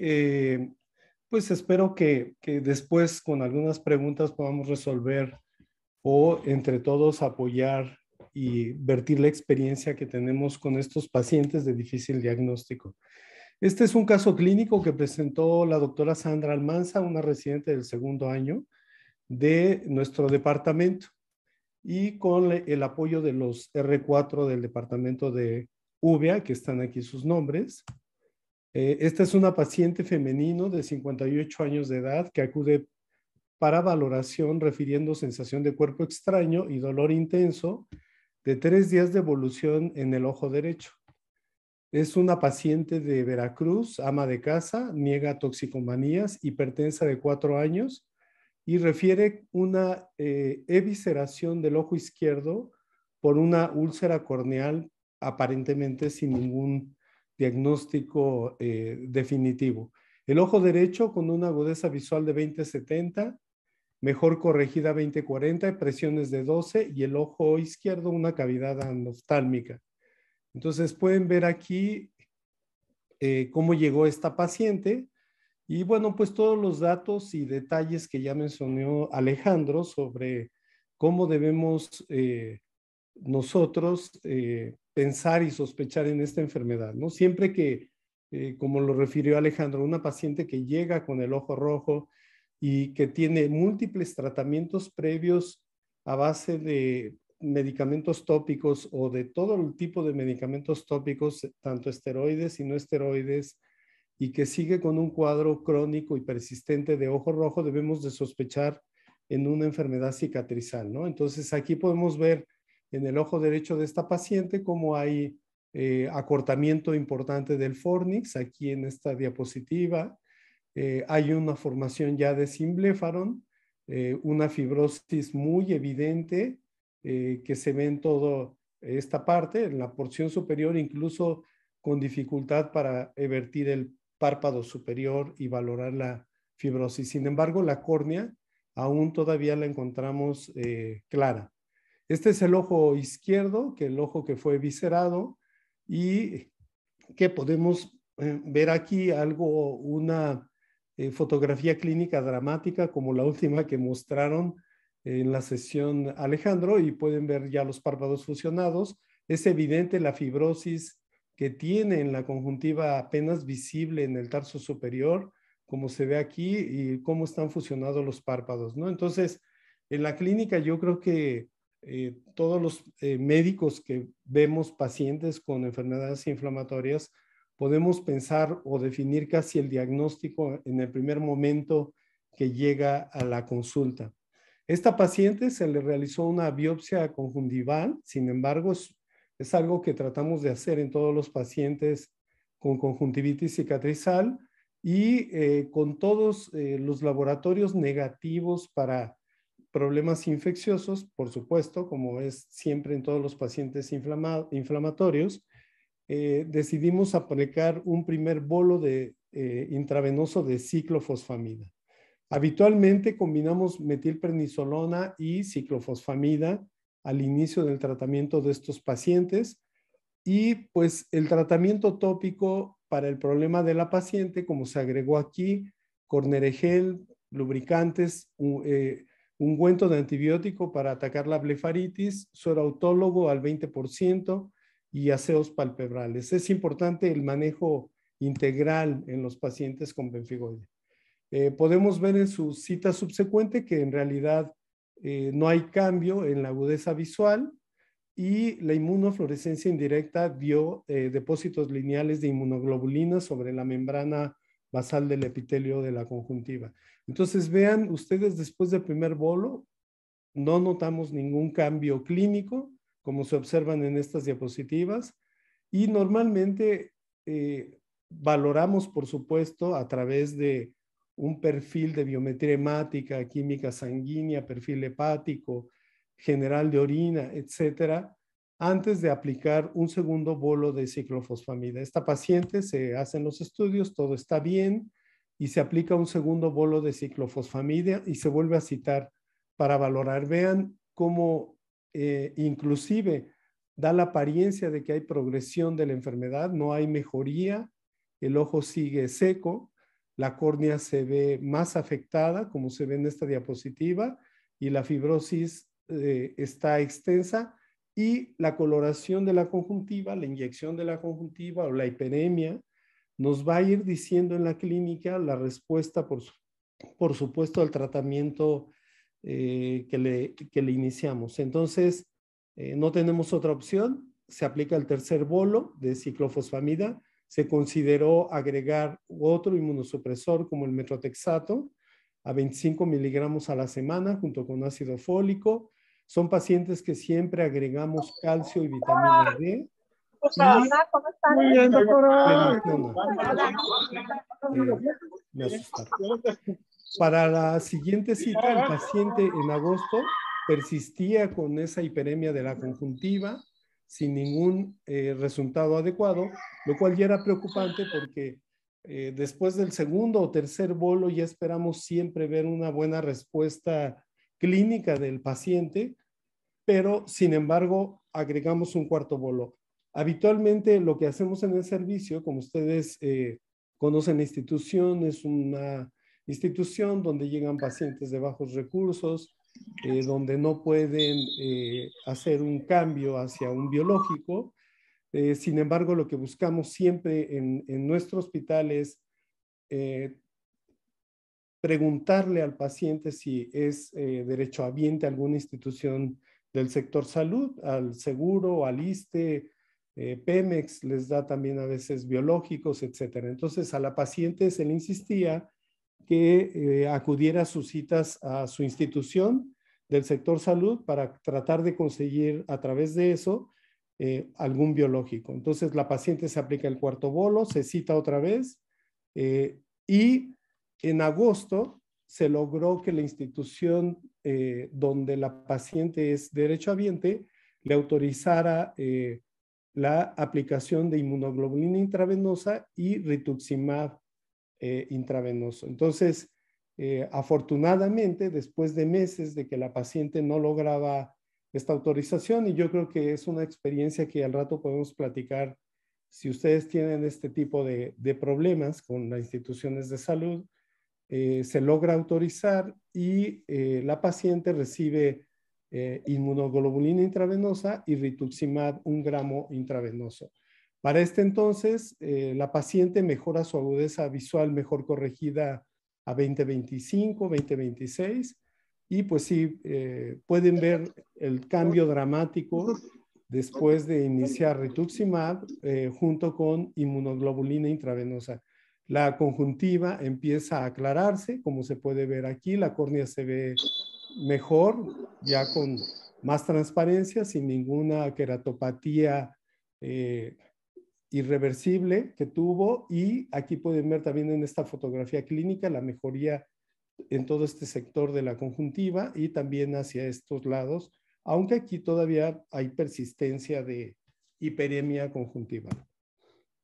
pues espero que después con algunas preguntas podamos resolver o entre todos apoyar y vertir la experiencia que tenemos con estos pacientes de difícil diagnóstico. Este es un caso clínico que presentó la doctora Sandra Almanza, una residente del 2º año de nuestro departamento, y con el apoyo de los R4 del departamento de UVEA, que están aquí sus nombres. Esta es una paciente femenino de 58 años de edad que acude para valoración refiriendo sensación de cuerpo extraño y dolor intenso de 3 días de evolución en el ojo derecho. Es una paciente de Veracruz, ama de casa, niega toxicomanías, hipertensa de 4 años y refiere una evisceración del ojo izquierdo por una úlcera corneal aparentemente sin ningún diagnóstico definitivo. El ojo derecho con una agudeza visual de 20/70, mejor corregida 20/40, presiones de 12 y el ojo izquierdo una cavidad anoftálmica. Entonces pueden ver aquí cómo llegó esta paciente y bueno, pues todos los datos y detalles que ya mencionó Alejandro sobre cómo debemos nosotros pensar y sospechar en esta enfermedad, ¿no? Siempre que, como lo refirió Alejandro, una paciente que llega con el ojo rojo y que tiene múltiples tratamientos previos a base de medicamentos tópicos o de todo el tipo de medicamentos tópicos, tanto esteroides y no esteroides, y que sigue con un cuadro crónico y persistente de ojo rojo, debemos de sospechar en una enfermedad cicatrizal, ¿no? Entonces aquí podemos ver en el ojo derecho de esta paciente cómo hay acortamiento importante del fornix, aquí en esta diapositiva. Hay una formación ya de simbléfaron, una fibrosis muy evidente que se ve en toda esta parte, en la porción superior, incluso con dificultad para evertir el párpado superior y valorar la fibrosis. Sin embargo, la córnea aún todavía la encontramos clara. Este es el ojo izquierdo, que el ojo que fue viscerado y que podemos ver aquí algo, una fotografía clínica dramática como la última que mostraron en la sesión Alejandro y pueden ver ya los párpados fusionados. Es evidente la fibrosis que tiene en la conjuntiva apenas visible en el tarso superior, como se ve aquí, y cómo están fusionados los párpados, ¿no? Entonces, en la clínica yo creo que todos los médicos que vemos pacientes con enfermedades inflamatorias podemos pensar o definir casi el diagnóstico en el primer momento que llega a la consulta. Esta paciente se le realizó una biopsia conjuntival, sin embargo, es algo que tratamos de hacer en todos los pacientes con conjuntivitis cicatrizal y con todos los laboratorios negativos para problemas infecciosos, por supuesto, como es siempre en todos los pacientes inflamatorios, decidimos aplicar un primer bolo de intravenoso de ciclofosfamida. Habitualmente combinamos metilprednisolona y ciclofosfamida al inicio del tratamiento de estos pacientes y pues el tratamiento tópico para el problema de la paciente, como se agregó aquí, corneregel, lubricantes, ungüento de antibiótico para atacar la blefaritis, suero autólogo al 20% y aseos palpebrales. Es importante el manejo integral en los pacientes con pemfigoide. Podemos ver en su cita subsecuente que en realidad no hay cambio en la agudeza visual y la inmunofluorescencia indirecta dio depósitos lineales de inmunoglobulina sobre la membrana basal del epitelio de la conjuntiva. Entonces vean ustedes después del primer bolo, no notamos ningún cambio clínico como se observan en estas diapositivas y normalmente valoramos por supuesto a través de un perfil de biometría hemática, química sanguínea, perfil hepático, general de orina, etcétera, antes de aplicar un segundo bolo de ciclofosfamida. Esta paciente se hacen los estudios, todo está bien y se aplica un segundo bolo de ciclofosfamida y se vuelve a citar para valorar. Vean cómo inclusive da la apariencia de que hay progresión de la enfermedad, no hay mejoría, el ojo sigue seco, la córnea se ve más afectada, como se ve en esta diapositiva, y la fibrosis está extensa, y la coloración de la conjuntiva, la inyección de la conjuntiva o la hiperemia, nos va a ir diciendo en la clínica la respuesta, por supuesto, al tratamiento que le iniciamos. Entonces, no tenemos otra opción, se aplica el tercer bolo de ciclofosfamida, se consideró agregar otro inmunosupresor como el metrotexato a 25 miligramos a la semana junto con ácido fólico. Son pacientes que siempre agregamos calcio y vitamina D. Hola, ¿cómo están? Muy bien, doctora. Me asustaron. Para la siguiente cita, el paciente en agosto persistía con esa hiperemia de la conjuntiva sin ningún resultado adecuado, lo cual ya era preocupante porque después del segundo o tercer bolo ya esperamos siempre ver una buena respuesta clínica del paciente, pero sin embargo agregamos un cuarto bolo. Habitualmente lo que hacemos en el servicio, como ustedes conocen la institución, es una institución donde llegan pacientes de bajos recursos, donde no pueden hacer un cambio hacia un biológico. Sin embargo, lo que buscamos siempre en nuestro hospital es preguntarle al paciente si es derechohabiente a alguna institución del sector salud, al seguro, al ISSSTE, Pemex les da también a veces biológicos, etcétera. Entonces a la paciente se le insistía que acudiera a sus citas a su institución del sector salud para tratar de conseguir a través de eso algún biológico. Entonces la paciente se aplica el cuarto bolo, se cita otra vez y en agosto se logró que la institución donde la paciente es derechohabiente le autorizara la aplicación de inmunoglobulina intravenosa y rituximab intravenoso. Entonces, afortunadamente, después de meses de que la paciente no lograba esta autorización, y yo creo que es una experiencia que al rato podemos platicar si ustedes tienen este tipo de problemas con las instituciones de salud, se logra autorizar y la paciente recibe inmunoglobulina intravenosa y rituximab 1 gramo intravenoso. Para este entonces, la paciente mejora su agudeza visual mejor corregida a 20/25, 20/26 y pues sí, pueden ver el cambio dramático después de iniciar rituximab junto con inmunoglobulina intravenosa. La conjuntiva empieza a aclararse, como se puede ver aquí, la córnea se ve mejor, ya con más transparencia, sin ninguna queratopatía irreversible que tuvo, y aquí pueden ver también en esta fotografía clínica la mejoría en todo este sector de la conjuntiva y también hacia estos lados, aunque aquí todavía hay persistencia de hiperemia conjuntiva.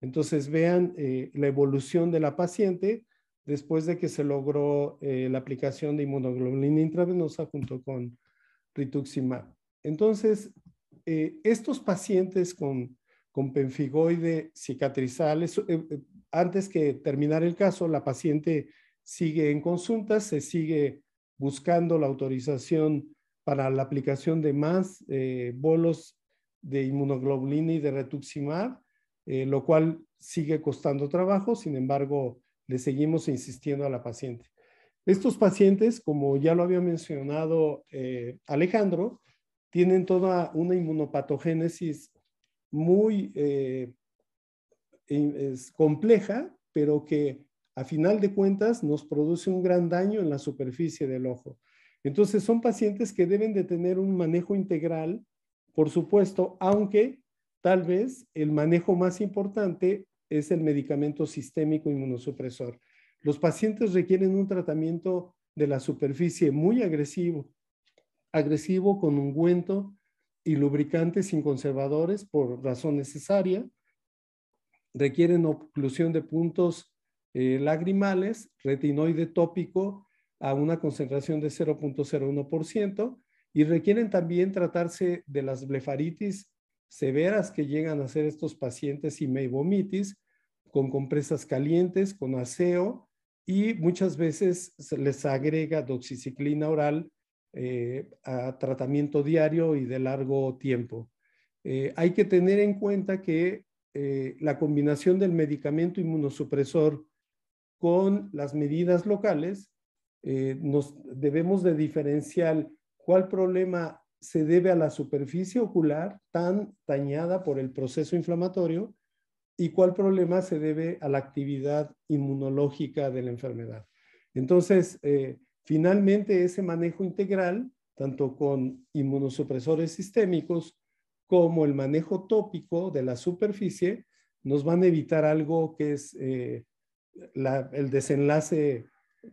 Entonces vean la evolución de la paciente después de que se logró la aplicación de inmunoglobulina intravenosa junto con rituximab. Entonces, estos pacientes con pemfigoide cicatrizal, antes que terminar el caso, la paciente sigue en consulta, se sigue buscando la autorización para la aplicación de más bolos de inmunoglobulina y de rituximab, lo cual sigue costando trabajo, sin embargo, le seguimos insistiendo a la paciente. Estos pacientes, como ya lo había mencionado Alejandro, tienen toda una inmunopatogénesis muy compleja, pero que a final de cuentas nos produce un gran daño en la superficie del ojo. Entonces son pacientes que deben de tener un manejo integral, por supuesto, aunque tal vez el manejo más importante es el medicamento sistémico inmunosupresor. Los pacientes requieren un tratamiento de la superficie muy agresivo con ungüento y lubricantes sin conservadores por razón necesaria. Requieren oclusión de puntos lagrimales, retinoide tópico a una concentración de 0.01% y requieren también tratarse de las blefaritis severas que llegan a ser estos pacientes y meibomitis con compresas calientes, con aseo, y muchas veces se les agrega doxiciclina oral a tratamiento diario y de largo tiempo. Hay que tener en cuenta que la combinación del medicamento inmunosupresor con las medidas locales, nos debemos de diferenciar cuál problema se debe a la superficie ocular tan dañada por el proceso inflamatorio y cuál problema se debe a la actividad inmunológica de la enfermedad. Entonces, finalmente ese manejo integral, tanto con inmunosupresores sistémicos como el manejo tópico de la superficie, nos van a evitar algo que es el desenlace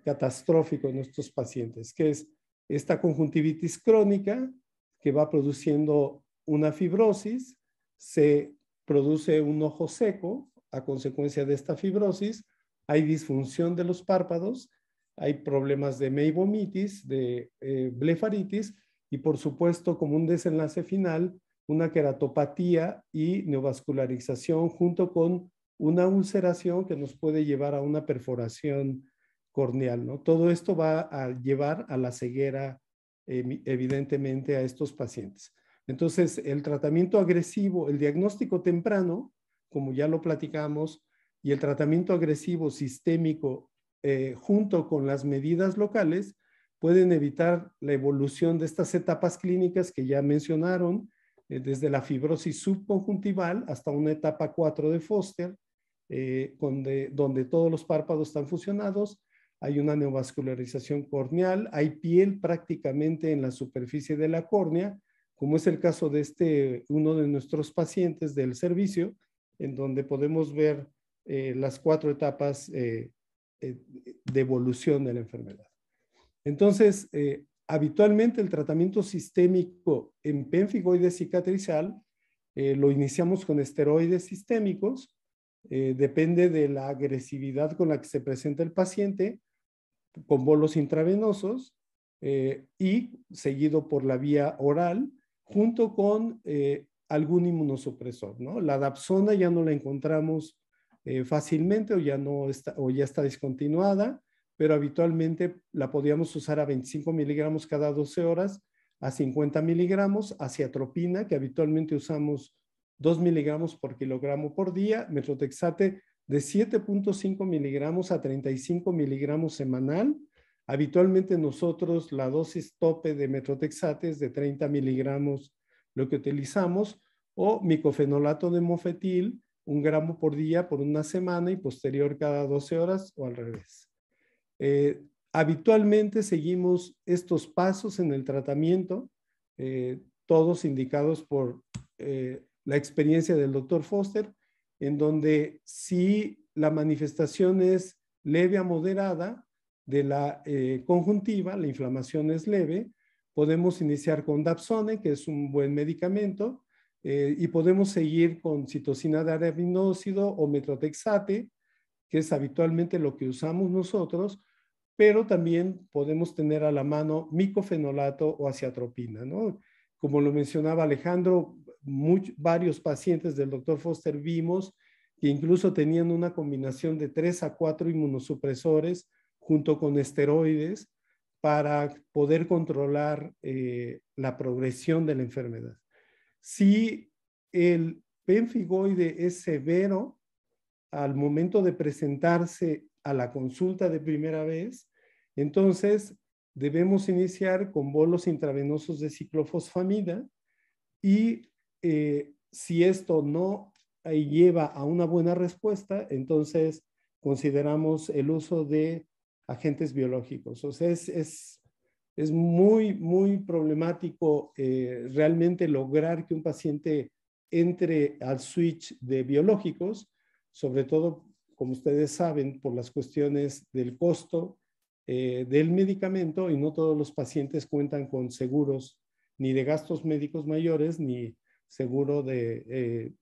catastrófico en nuestros pacientes, que es esta conjuntivitis crónica que va produciendo una fibrosis, se produce un ojo seco a consecuencia de esta fibrosis, hay disfunción de los párpados, hay problemas de meibomitis, de blefaritis y por supuesto como un desenlace final, una queratopatía y neovascularización junto con una ulceración que nos puede llevar a una perforación corneal, ¿no? Todo esto va a llevar a la ceguera evidentemente a estos pacientes. Entonces, el tratamiento agresivo, el diagnóstico temprano, como ya lo platicamos, y el tratamiento agresivo sistémico junto con las medidas locales pueden evitar la evolución de estas etapas clínicas que ya mencionaron, desde la fibrosis subconjuntival hasta una etapa 4 de Foster, donde todos los párpados están fusionados, hay una neovascularización corneal, hay piel prácticamente en la superficie de la córnea, como es el caso de uno de nuestros pacientes del servicio, en donde podemos ver las 4 etapas de evolución de la enfermedad. Entonces, habitualmente el tratamiento sistémico en pemfigoide cicatrizal lo iniciamos con esteroides sistémicos, depende de la agresividad con la que se presenta el paciente, con bolos intravenosos y seguido por la vía oral, junto con algún inmunosupresor, ¿no? La dapsona ya no la encontramos fácilmente o ya está discontinuada, pero habitualmente la podíamos usar a 25 miligramos cada 12 horas, a 50 miligramos, aciatropina, que habitualmente usamos 2 miligramos por kilogramo por día, metrotexate de 7.5 miligramos a 35 miligramos semanal. Habitualmente nosotros la dosis tope de metrotexate es de 30 miligramos lo que utilizamos, o micofenolato de mofetil, 1 gramo por día por una semana y posterior cada 12 horas o al revés. Habitualmente seguimos estos pasos en el tratamiento, todos indicados por la experiencia del doctor Foster, en donde si la manifestación es leve a moderada de la conjuntiva, la inflamación es leve, podemos iniciar con dapsone, que es un buen medicamento, y podemos seguir con citosina de arevinócido o metrotexate, que es habitualmente lo que usamos nosotros, pero también podemos tener a la mano micofenolato o aciatropina, ¿no? Como lo mencionaba Alejandro, varios pacientes del doctor Foster vimos que incluso tenían una combinación de 3 a 4 inmunosupresores junto con esteroides para poder controlar la progresión de la enfermedad. Si el pemfigoide es severo, al momento de presentarse a la consulta de primera vez, entonces debemos iniciar con bolos intravenosos de ciclofosfamida y si esto no lleva a una buena respuesta, entonces consideramos el uso de agentes biológicos. O sea, es muy, muy problemático realmente lograr que un paciente entre al switch de biológicos, sobre todo, como ustedes saben, por las cuestiones del costo del medicamento, y no todos los pacientes cuentan con seguros ni de gastos médicos mayores, ni seguro de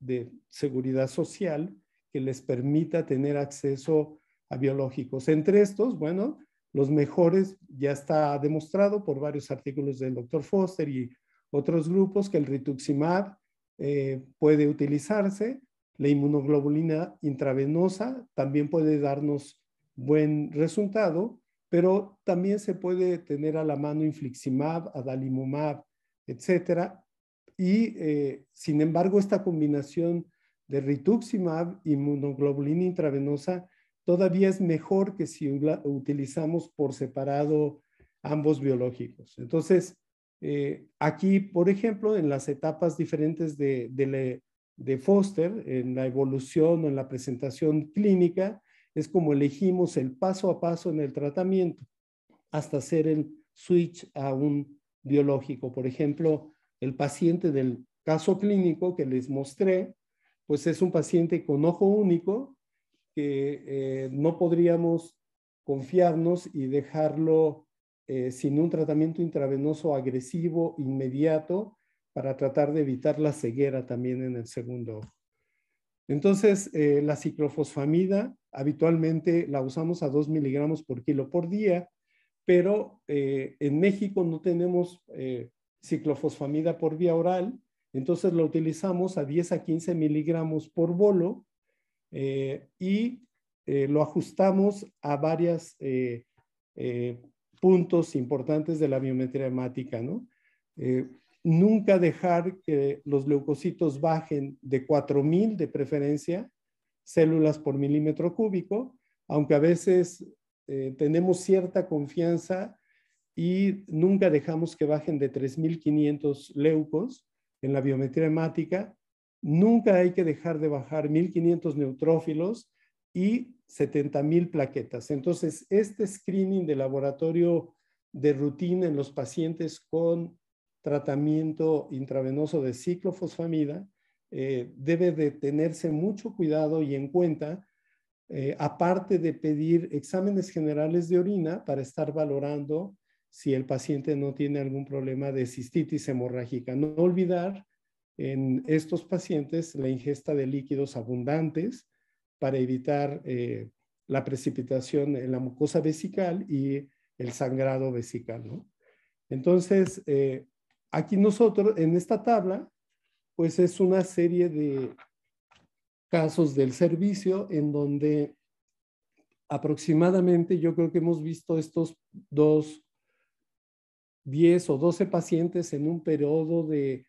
seguridad social que les permita tener acceso a biológicos. Entre estos, bueno, los mejores, ya está demostrado por varios artículos del doctor Foster y otros grupos que el rituximab puede utilizarse. La inmunoglobulina intravenosa también puede darnos buen resultado, pero también se puede tener a la mano infliximab, adalimumab, etcétera. Y sin embargo, esta combinación de rituximab y inmunoglobulina intravenosa todavía es mejor que si utilizamos por separado ambos biológicos. Entonces, aquí, por ejemplo, en las etapas diferentes de Foster, en la evolución o en la presentación clínica, es como elegimos el paso a paso en el tratamiento hasta hacer el switch a un biológico. Por ejemplo, el paciente del caso clínico que les mostré, pues es un paciente con ojo único que no podríamos confiarnos y dejarlo sin un tratamiento intravenoso agresivo inmediato para tratar de evitar la ceguera también en el segundo ojo. Entonces, la ciclofosfamida habitualmente la usamos a 2 miligramos por kilo por día, pero en México no tenemos ciclofosfamida por vía oral, entonces lo utilizamos a 10 a 15 miligramos por bolo y lo ajustamos a varios puntos importantes de la biometría hemática, ¿no? Nunca dejar que los leucocitos bajen de 4,000 de preferencia células por milímetro cúbico, aunque a veces tenemos cierta confianza y nunca dejamos que bajen de 3,500 leucos en la biometría hemática. Nunca hay que dejar de bajar 1,500 neutrófilos y 70,000 plaquetas. Entonces, este screening de laboratorio de rutina en los pacientes con tratamiento intravenoso de ciclofosfamida debe de tenerse mucho cuidado y en cuenta, aparte de pedir exámenes generales de orina para estar valorando si el paciente no tiene algún problema de cistitis hemorrágica. No olvidar en estos pacientes la ingesta de líquidos abundantes para evitar la precipitación en la mucosa vesical y el sangrado vesical, ¿no? Entonces, aquí nosotros, en esta tabla, pues es una serie de casos del servicio en donde aproximadamente yo creo que hemos visto estos 10 o 12 pacientes en un periodo de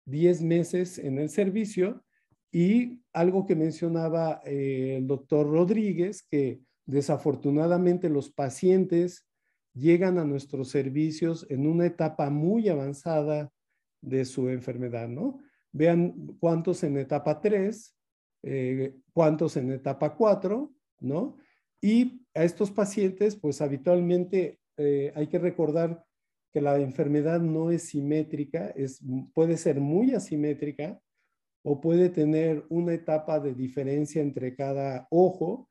10 meses en el servicio y algo que mencionaba el doctor Rodríguez, que desafortunadamente los pacientes llegan a nuestros servicios en una etapa muy avanzada de su enfermedad, ¿no? Vean cuántos en etapa 3, cuántos en etapa 4, ¿no? Y a estos pacientes, pues habitualmente hay que recordar que la enfermedad no es simétrica, puede ser muy asimétrica o puede tener una etapa de diferencia entre cada ojo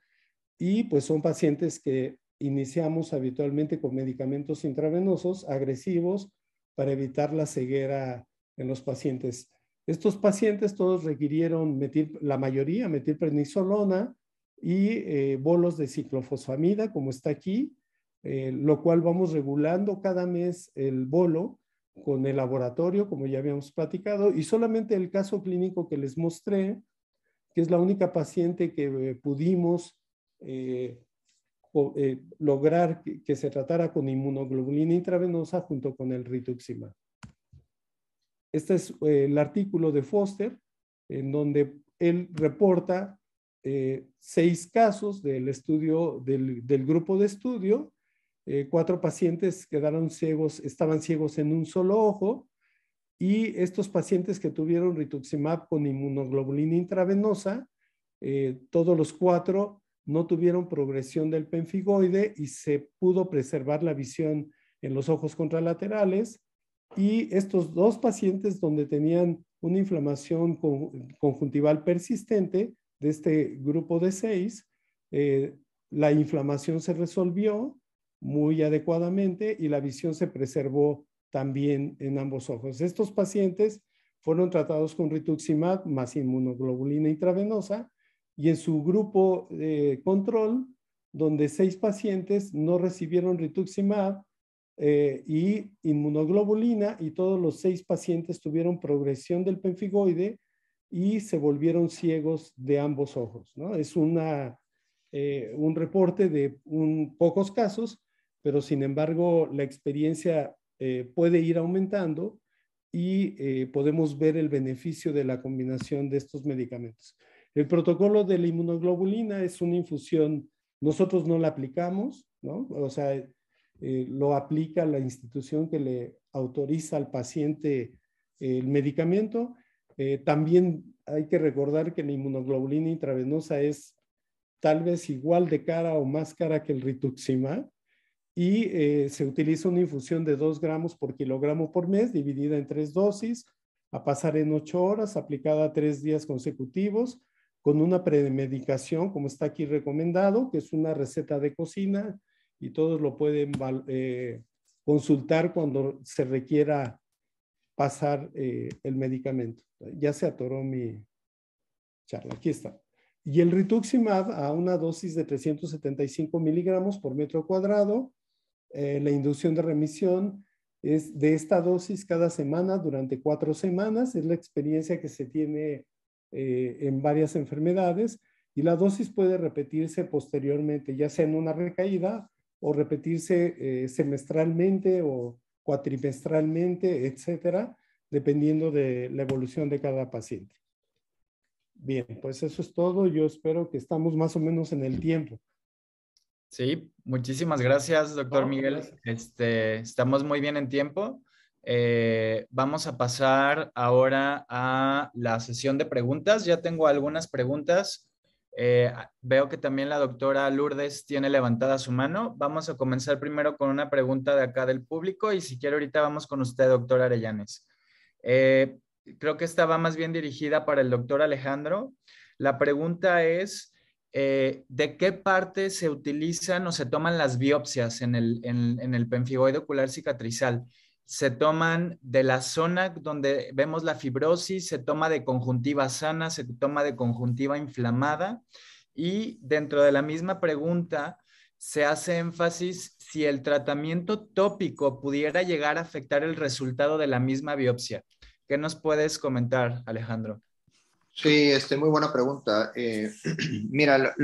y pues son pacientes que iniciamos habitualmente con medicamentos intravenosos agresivos para evitar la ceguera en los pacientes. Estos pacientes todos requirieron la mayoría metilprednisolona y bolos de ciclofosfamida, como está aquí, lo cual vamos regulando cada mes el bolo con el laboratorio, como ya habíamos platicado, y solamente el caso clínico que les mostré, que es la única paciente que pudimos lograr que se tratara con inmunoglobulina intravenosa junto con el rituximab. Este es el artículo de Foster, en donde él reporta 6 casos del estudio, del grupo de estudio. 4 pacientes quedaron ciegos, estaban ciegos en un solo ojo, y estos pacientes que tuvieron rituximab con inmunoglobulina intravenosa, todos los 4 no tuvieron progresión del pemfigoide y se pudo preservar la visión en los ojos contralaterales. Y estos 2 pacientes donde tenían una inflamación conjuntival persistente de este grupo de 6, la inflamación se resolvió muy adecuadamente y la visión se preservó también en ambos ojos. Estos pacientes fueron tratados con rituximab más inmunoglobulina intravenosa y en su grupo de control, donde 6 pacientes no recibieron rituximab y inmunoglobulina, y todos los 6 pacientes tuvieron progresión del pemfigoide y se volvieron ciegos de ambos ojos, ¿no? Es un reporte de pocos casos, pero sin embargo la experiencia puede ir aumentando y podemos ver el beneficio de la combinación de estos medicamentos. El protocolo de la inmunoglobulina es una infusión, nosotros no la aplicamos, ¿no? O sea, lo aplica la institución que le autoriza al paciente el medicamento. También hay que recordar que la inmunoglobulina intravenosa es tal vez igual de cara o más cara que el rituximab y se utiliza una infusión de 2 gramos por kilogramo por mes dividida en 3 dosis a pasar en 8 horas, aplicada 3 días consecutivos con una premedicación como está aquí recomendado, que es una receta de cocina y todos lo pueden consultar cuando se requiera pasar el medicamento. Ya se atoró mi charla. Aquí está. Y el rituximab a una dosis de 375 miligramos por metro cuadrado. La inducción de remisión es de esta dosis cada semana durante 4 semanas. Es la experiencia que se tiene en varias enfermedades. Y la dosis puede repetirse posteriormente, ya sea en una recaída o repetirse semestralmente o cuatrimestralmente, etcétera, dependiendo de la evolución de cada paciente. Bien, pues eso es todo. Yo espero que estamos más o menos en el tiempo. Sí, muchísimas gracias, doctor Miguel. Estamos muy bien en tiempo. Vamos a pasar ahora a la sesión de preguntas. Ya tengo algunas preguntas. Veo que también la doctora Lourdes tiene levantada su mano. Vamos a comenzar primero con una pregunta de acá del público y si quiere ahorita vamos con usted, doctor Arellanes. Creo que esta va más bien dirigida para el doctor Alejandro. La pregunta es, ¿de qué parte se utilizan o se toman las biopsias en el pemfigoide ocular cicatrizal? ¿Se toman de la zona donde vemos la fibrosis? ¿Se toma de conjuntiva sana? ¿Se toma de conjuntiva inflamada? Y dentro de la misma pregunta se hace énfasis si el tratamiento tópico pudiera llegar a afectar el resultado de la misma biopsia. ¿Qué nos puedes comentar, Alejandro? Sí, muy buena pregunta. Mira,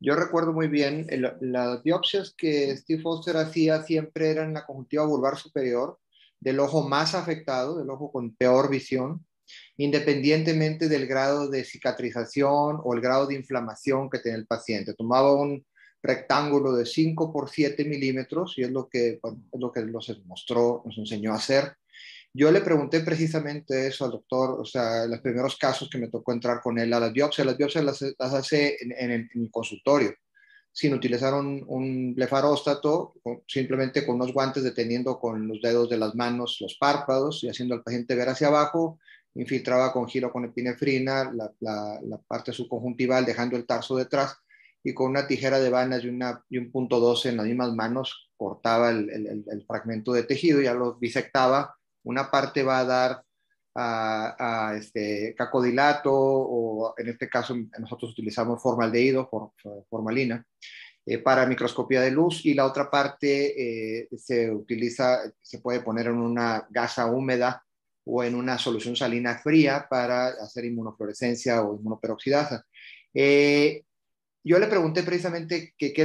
yo recuerdo muy bien, las biopsias que Steve Foster hacía siempre eran en la conjuntiva vulvar superior, del ojo más afectado, del ojo con peor visión, independientemente del grado de cicatrización o el grado de inflamación que tenía el paciente. Tomaba un rectángulo de 5 por 7 milímetros y es lo que, bueno, es lo que nos enseñó a hacer. Yo le pregunté precisamente eso al doctor, o sea, en los primeros casos que me tocó entrar con él a las biopsias las hace en el consultorio, sin utilizar un blefaróstato, simplemente con unos guantes deteniendo con los dedos de las manos los párpados y haciendo al paciente ver hacia abajo, infiltraba con giro con epinefrina la parte subconjuntival dejando el tarso detrás y con una tijera de vanas y un punto 12 en las mismas manos cortaba el fragmento de tejido, ya lo bisectaba. Una parte va a dar a cacodilato o en este caso nosotros utilizamos formaldehído, formalina, para microscopía de luz y la otra parte se puede poner en una gasa húmeda o en una solución salina fría para hacer inmunofluorescencia o inmunoperoxidasa. Yo le pregunté precisamente que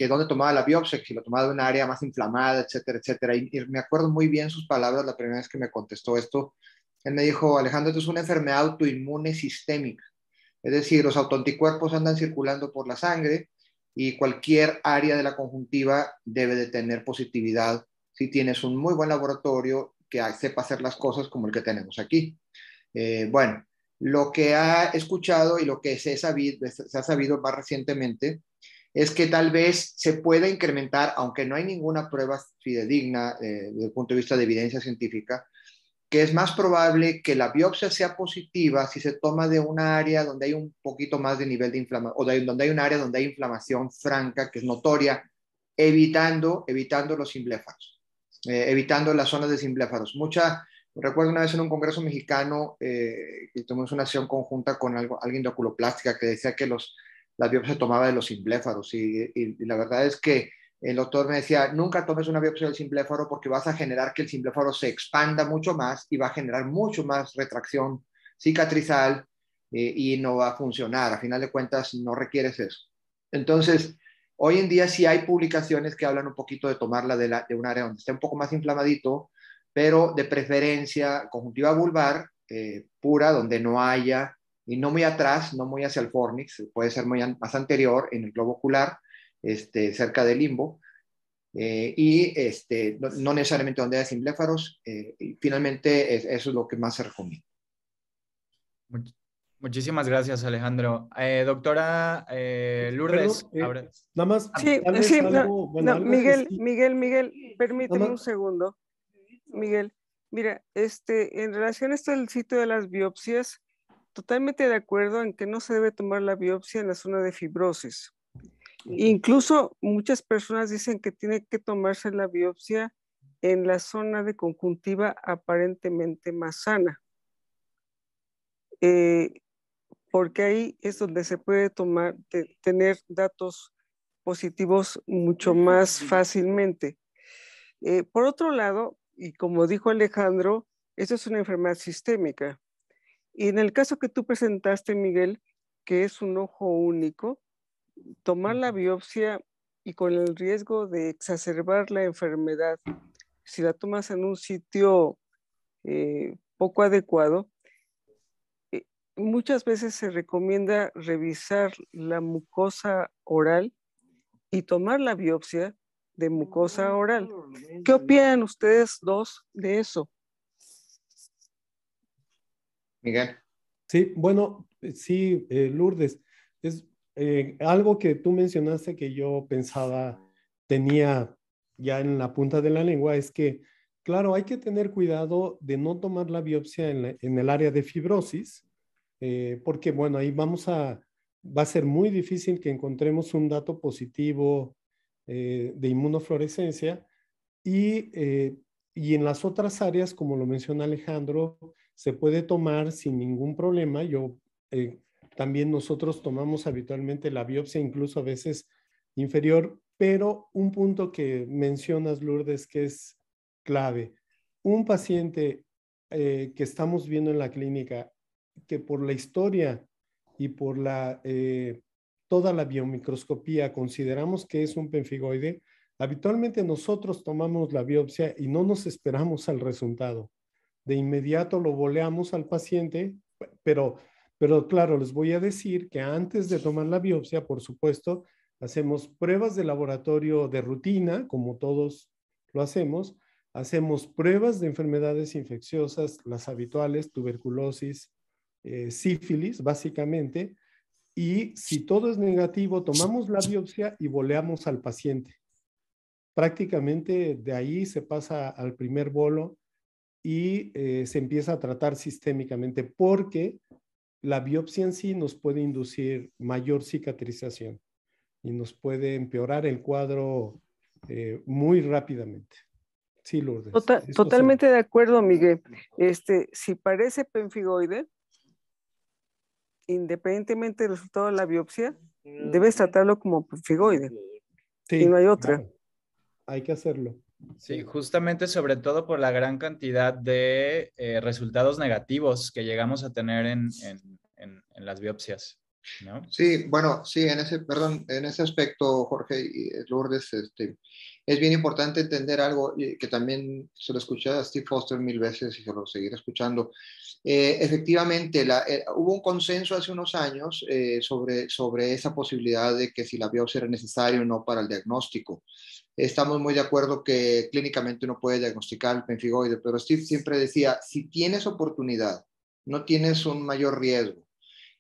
dónde tomaba la biopsia, si lo tomaba de un área más inflamada, etcétera, etcétera. Y me acuerdo muy bien sus palabras la primera vez que me contestó esto. Él me dijo, Alejandro, esto es una enfermedad autoinmune sistémica. Es decir, los autoanticuerpos andan circulando por la sangre y cualquier área de la conjuntiva debe de tener positividad si tienes un muy buen laboratorio que sepa hacer las cosas como el que tenemos aquí. Bueno, lo que ha escuchado y lo que se ha sabido más recientemente es que tal vez se pueda incrementar, aunque no hay ninguna prueba fidedigna desde el punto de vista de evidencia científica, que es más probable que la biopsia sea positiva si se toma de una área donde hay un poquito más de nivel de inflamación, o donde hay un área donde hay inflamación franca, que es notoria, evitando los simbléfaros, evitando las zonas de simbléfaros. Recuerdo una vez en un congreso mexicano que tuvimos una acción conjunta con alguien de oculoplástica que decía que las biopsias se tomaba de los simbléfaros y la verdad es que el doctor me decía, nunca tomes una biopsia del simbléfaro porque vas a generar que el simbléfaro se expanda mucho más y va a generar mucho más retracción cicatrizal y no va a funcionar. A final de cuentas, no requieres eso. Entonces, hoy en día sí hay publicaciones que hablan un poquito de tomarla de un área donde esté un poco más inflamadito, pero de preferencia conjuntiva vulvar pura, donde no haya, y no muy atrás, no muy hacia el fornix, puede ser más anterior en el globo ocular, cerca del limbo, no necesariamente donde haya simbléfaros, y finalmente eso es lo que más se recomienda. Muchísimas gracias, Alejandro. Doctora Lourdes. Perdón, nada más, Sí, tal vez sí, algo, bueno, algo Miguel, que sí. Miguel, permíteme Nada un más. segundo. Miguel, mira, en relación a esto del sitio de las biopsias, totalmente de acuerdo en que no se debe tomar la biopsia en la zona de fibrosis. Incluso muchas personas dicen que tiene que tomarse la biopsia en la zona de conjuntiva aparentemente más sana. porque ahí es donde se puede tener datos positivos mucho más fácilmente. Por otro lado, y como dijo Alejandro, esto es una enfermedad sistémica. Y en el caso que tú presentaste, Miguel, que es un ojo único, tomar la biopsia y con el riesgo de exacerbar la enfermedad, si la tomas en un sitio poco adecuado, muchas veces se recomienda revisar la mucosa oral y tomar la biopsia de mucosa oral. ¿Qué opinan ustedes dos de eso? Miguel. Sí, bueno, sí, Lourdes, es algo que tú mencionaste que yo pensaba, tenía ya en la punta de la lengua, es que, claro, hay que tener cuidado de no tomar la biopsia en el área de fibrosis, porque, bueno, ahí va a ser muy difícil que encontremos un dato positivo de inmunofluorescencia y en las otras áreas, como lo menciona Alejandro, se puede tomar sin ningún problema. También nosotros tomamos habitualmente la biopsia, incluso a veces inferior, pero un punto que mencionas, Lourdes, que es clave. Un paciente que estamos viendo en la clínica, que por la historia y por toda la biomicroscopía consideramos que es un pemfigoide, habitualmente nosotros tomamos la biopsia y no nos esperamos al resultado. De inmediato lo voleamos al paciente, pero claro, les voy a decir que antes de tomar la biopsia, por supuesto, hacemos pruebas de laboratorio de rutina, como todos lo hacemos pruebas de enfermedades infecciosas, las habituales, tuberculosis, sífilis, básicamente, y si todo es negativo, tomamos la biopsia y voleamos al paciente. Prácticamente de ahí se pasa al primer bolo y se empieza a tratar sistémicamente porque la biopsia en sí nos puede inducir mayor cicatrización y nos puede empeorar el cuadro muy rápidamente. Sí, Lourdes. Totalmente de acuerdo, Miguel. Si parece pemfigoide, independientemente del resultado de la biopsia, debes tratarlo como pemfigoide. Sí, y no hay otra. Claro. Hay que hacerlo. Sí, justamente sobre todo por la gran cantidad de resultados negativos que llegamos a tener en las biopsias, ¿no? Sí, bueno, sí, en ese aspecto, Jorge y Lourdes, es bien importante entender algo que también se lo escuché a Steve Foster 1000 veces y se lo seguiré escuchando. Efectivamente, hubo un consenso hace unos años sobre esa posibilidad de que si la biopsia era necesaria o no para el diagnóstico. Estamos muy de acuerdo que clínicamente uno puede diagnosticar el pemfigoide, pero Steve siempre decía, si tienes oportunidad, no tienes un mayor riesgo,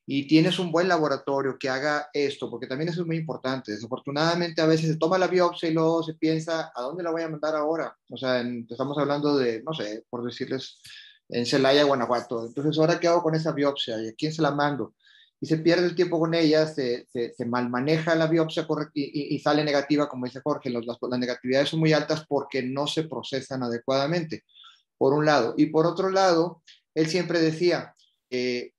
y tienes un buen laboratorio que haga esto, porque también eso es muy importante. Desafortunadamente a veces se toma la biopsia y luego se piensa, ¿a dónde la voy a mandar ahora? O sea, estamos hablando de, no sé, por decirles, en Celaya, Guanajuato. Entonces, ¿ahora qué hago con esa biopsia? ¿Y a quién se la mando? Y se pierde el tiempo con ella, se mal maneja la biopsia y sale negativa, como dice Jorge. Las negatividades son muy altas porque no se procesan adecuadamente, por un lado. Y por otro lado, él siempre decía,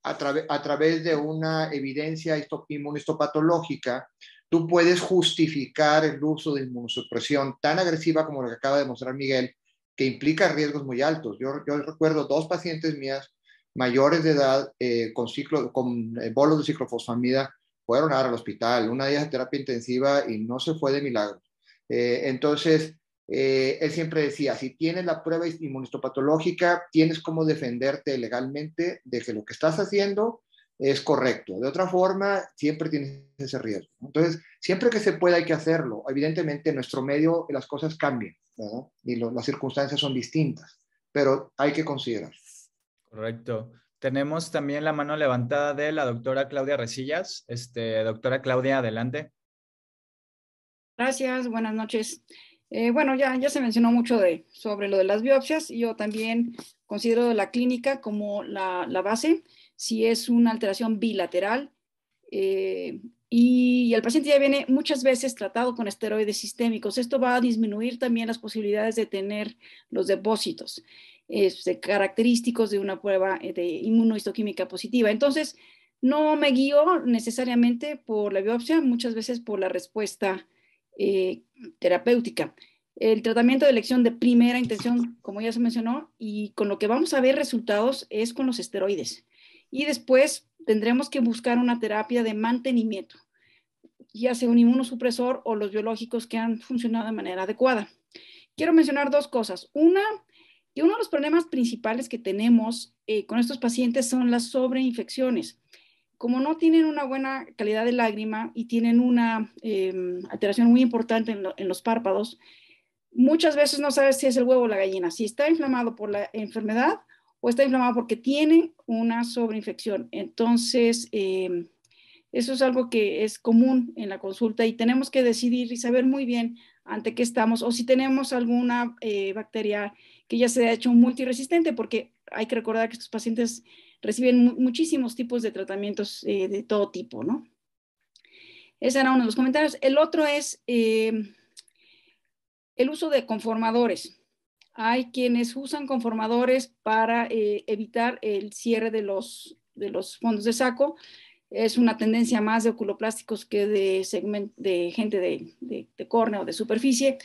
a través de una evidencia inmunhistopatológica, tú puedes justificar el uso de inmunosupresión tan agresiva como lo que acaba de mostrar Miguel, que implica riesgos muy altos. Yo recuerdo 2 pacientes mías mayores de edad con bolos de ciclofosfamida fueron a dar al hospital, una de ellas de terapia intensiva y no se fue de milagro. Entonces, él siempre decía, si tienes la prueba inmunhistopatológica, tienes cómo defenderte legalmente de que lo que estás haciendo es correcto. De otra forma, siempre tienes ese riesgo. Entonces, siempre que se pueda hay que hacerlo. Evidentemente, en nuestro medio las cosas cambian, ¿verdad? Y las circunstancias son distintas, pero hay que considerar. Correcto. Tenemos también la mano levantada de la doctora Claudia Resillas. Doctora Claudia, adelante. Gracias, buenas noches. Bueno, ya se mencionó mucho sobre lo de las biopsias. Yo también considero la clínica como la base, si es una alteración bilateral y el paciente ya viene muchas veces tratado con esteroides sistémicos. Esto va a disminuir también las posibilidades de tener los depósitos. característicos de una prueba de inmunohistoquímica positiva. Entonces, no me guío necesariamente por la biopsia, muchas veces por la respuesta terapéutica. El tratamiento de elección de primera intención, como ya se mencionó, y con lo que vamos a ver resultados es con los esteroides. Y después tendremos que buscar una terapia de mantenimiento, ya sea un inmunosupresor o los biológicos que han funcionado de manera adecuada. Quiero mencionar dos cosas. Una, que uno de los problemas principales que tenemos con estos pacientes son las sobreinfecciones. Como no tienen una buena calidad de lágrima y tienen una alteración muy importante en los párpados, muchas veces no sabes si es el huevo o la gallina, si está inflamado por la enfermedad o está inflamado porque tiene una sobreinfección. Entonces, eso es algo que es común en la consulta y tenemos que decidir y saber muy bien ante qué estamos o si tenemos alguna bacteria que ya se ha hecho multiresistente, porque hay que recordar que estos pacientes reciben muchísimos tipos de tratamientos de todo tipo, ¿no? Ese era uno de los comentarios. El otro es el uso de conformadores. Hay quienes usan conformadores para evitar el cierre de los fondos de saco. Es una tendencia más de oculoplásticos que de gente de córnea o de superficie.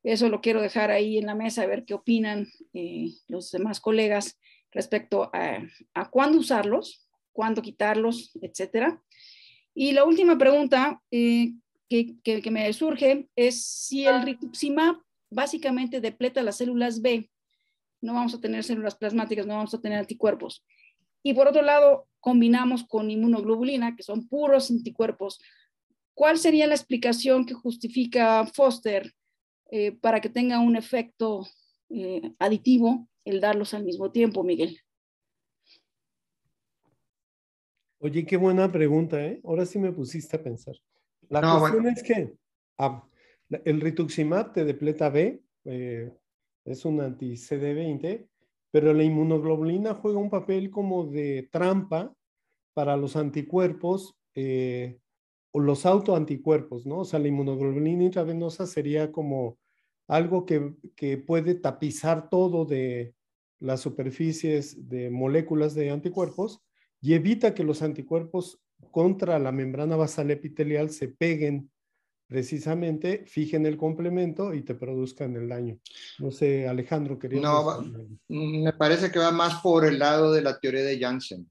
Eso lo quiero dejar ahí en la mesa, a ver qué opinan los demás colegas respecto a cuándo usarlos, cuándo quitarlos, etcétera. Y la última pregunta que me surge es si el rituximab básicamente depleta las células B, no vamos a tener células plasmáticas, no vamos a tener anticuerpos. Y por otro lado, combinamos con inmunoglobulina, que son puros anticuerpos. ¿Cuál sería la explicación que justifica Foster para que tenga un efecto aditivo el darlos al mismo tiempo, Miguel? Oye, qué buena pregunta, ¿eh? Ahora sí me pusiste a pensar. La cuestión es que el rituximab te depleta B, es un anti-CD20, pero la inmunoglobulina juega un papel como de trampa para los anticuerpos o los autoanticuerpos, ¿no? O sea, la inmunoglobulina intravenosa sería como algo que puede tapizar todo de las superficies de moléculas de anticuerpos y evita que los anticuerpos contra la membrana basal epitelial se peguen precisamente, fijen el complemento y te produzcan el daño. No sé, Alejandro, querías decir. Me parece que va más por el lado de la teoría de Janssen.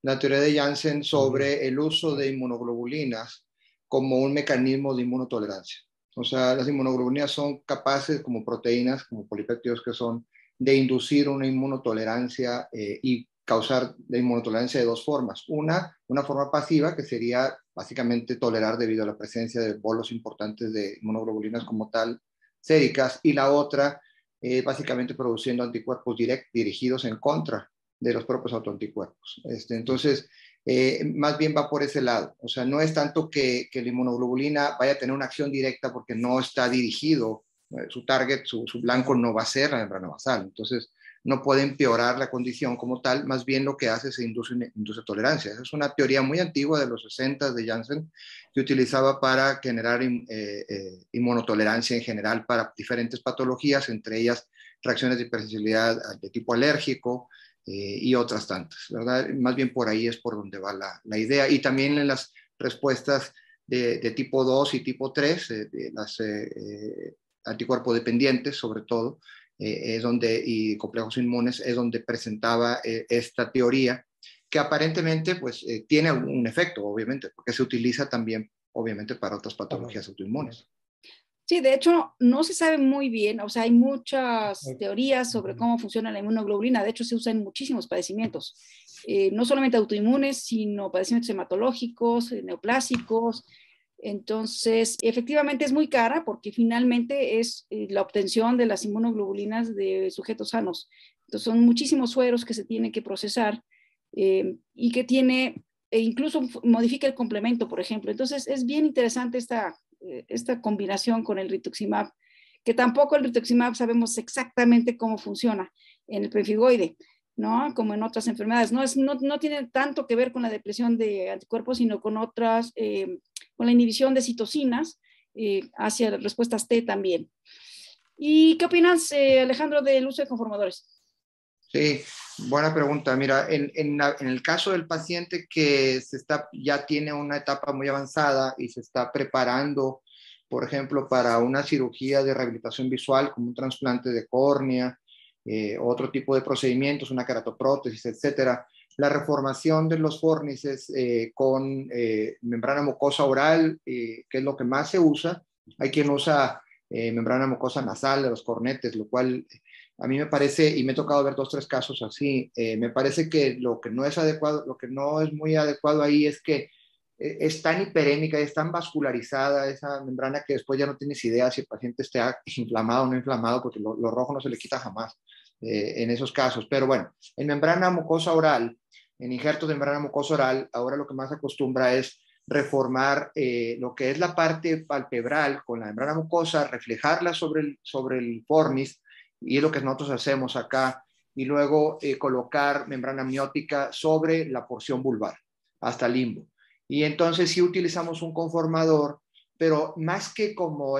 La teoría de Janssen sobre el uso de inmunoglobulinas como un mecanismo de inmunotolerancia. O sea, las inmunoglobulinas son capaces, como proteínas, como polipéptidos que son, de inducir una inmunotolerancia y causar la inmunotolerancia de dos formas. Una forma pasiva, que sería básicamente tolerar debido a la presencia de bolos importantes de inmunoglobulinas como tal, séricas, y la otra, básicamente produciendo anticuerpos dirigidos en contra de los propios autoanticuerpos. Entonces, más bien va por ese lado. O sea, no es tanto que la inmunoglobulina vaya a tener una acción directa porque no está dirigido, su target, su blanco no va a ser la membrana basal. Entonces, no puede empeorar la condición como tal, más bien lo que hace es induce tolerancia. Esa es una teoría muy antigua de los 60 de Janssen que utilizaba para generar inmunotolerancia en general para diferentes patologías, entre ellas reacciones de hipersensibilidad de tipo alérgico y otras tantas, ¿verdad? Más bien por ahí es por donde va la idea. Y también en las respuestas de tipo 2 y tipo 3, de las anticuerpos dependientes sobre todo, es donde, y complejos inmunes, es donde presentaba esta teoría, que aparentemente pues tiene un efecto, obviamente, porque se utiliza también, obviamente, para otras patologías autoinmunes. Sí, de hecho, no se sabe muy bien, o sea, hay muchas teorías sobre cómo funciona la inmunoglobulina, de hecho se usa en muchísimos padecimientos, no solamente autoinmunes, sino padecimientos hematológicos, neoplásicos. Entonces, efectivamente es muy cara porque finalmente es la obtención de las inmunoglobulinas de sujetos sanos. Entonces, son muchísimos sueros que se tienen que procesar y que tiene, incluso modifica el complemento, por ejemplo. Entonces, es bien interesante esta combinación con el rituximab, que tampoco el rituximab sabemos exactamente cómo funciona en el pemfigoide, ¿no? Como en otras enfermedades. No tiene tanto que ver con la depresión de anticuerpos, sino con otras, con la inhibición de citocinas hacia respuestas T también. ¿Y qué opinas, Alejandro, del uso de conformadores? Sí, buena pregunta. Mira, en el caso del paciente que ya tiene una etapa muy avanzada y se está preparando, por ejemplo, para una cirugía de rehabilitación visual, como un trasplante de córnea, otro tipo de procedimientos, una queratoprótesis, etcétera, la reformación de los fórnices con membrana mucosa oral, que es lo que más se usa. Hay quien usa membrana mucosa nasal de los cornetes, lo cual a mí me parece, y me he tocado ver 2 o 3 casos así, me parece que lo que no es adecuado, lo que no es muy adecuado ahí es que es tan hiperémica, es tan vascularizada esa membrana que después ya no tienes idea si el paciente está inflamado o no inflamado, porque lo rojo no se le quita jamás en esos casos. Pero bueno, en membrana mucosa oral, en injertos de membrana mucosa oral, ahora lo que más se acostumbra es reformar lo que es la parte palpebral con la membrana mucosa, reflejarla sobre el fornis, y es lo que nosotros hacemos acá, y luego colocar membrana amniótica sobre la porción vulvar, hasta el limbo. Y entonces sí utilizamos un conformador, pero más que como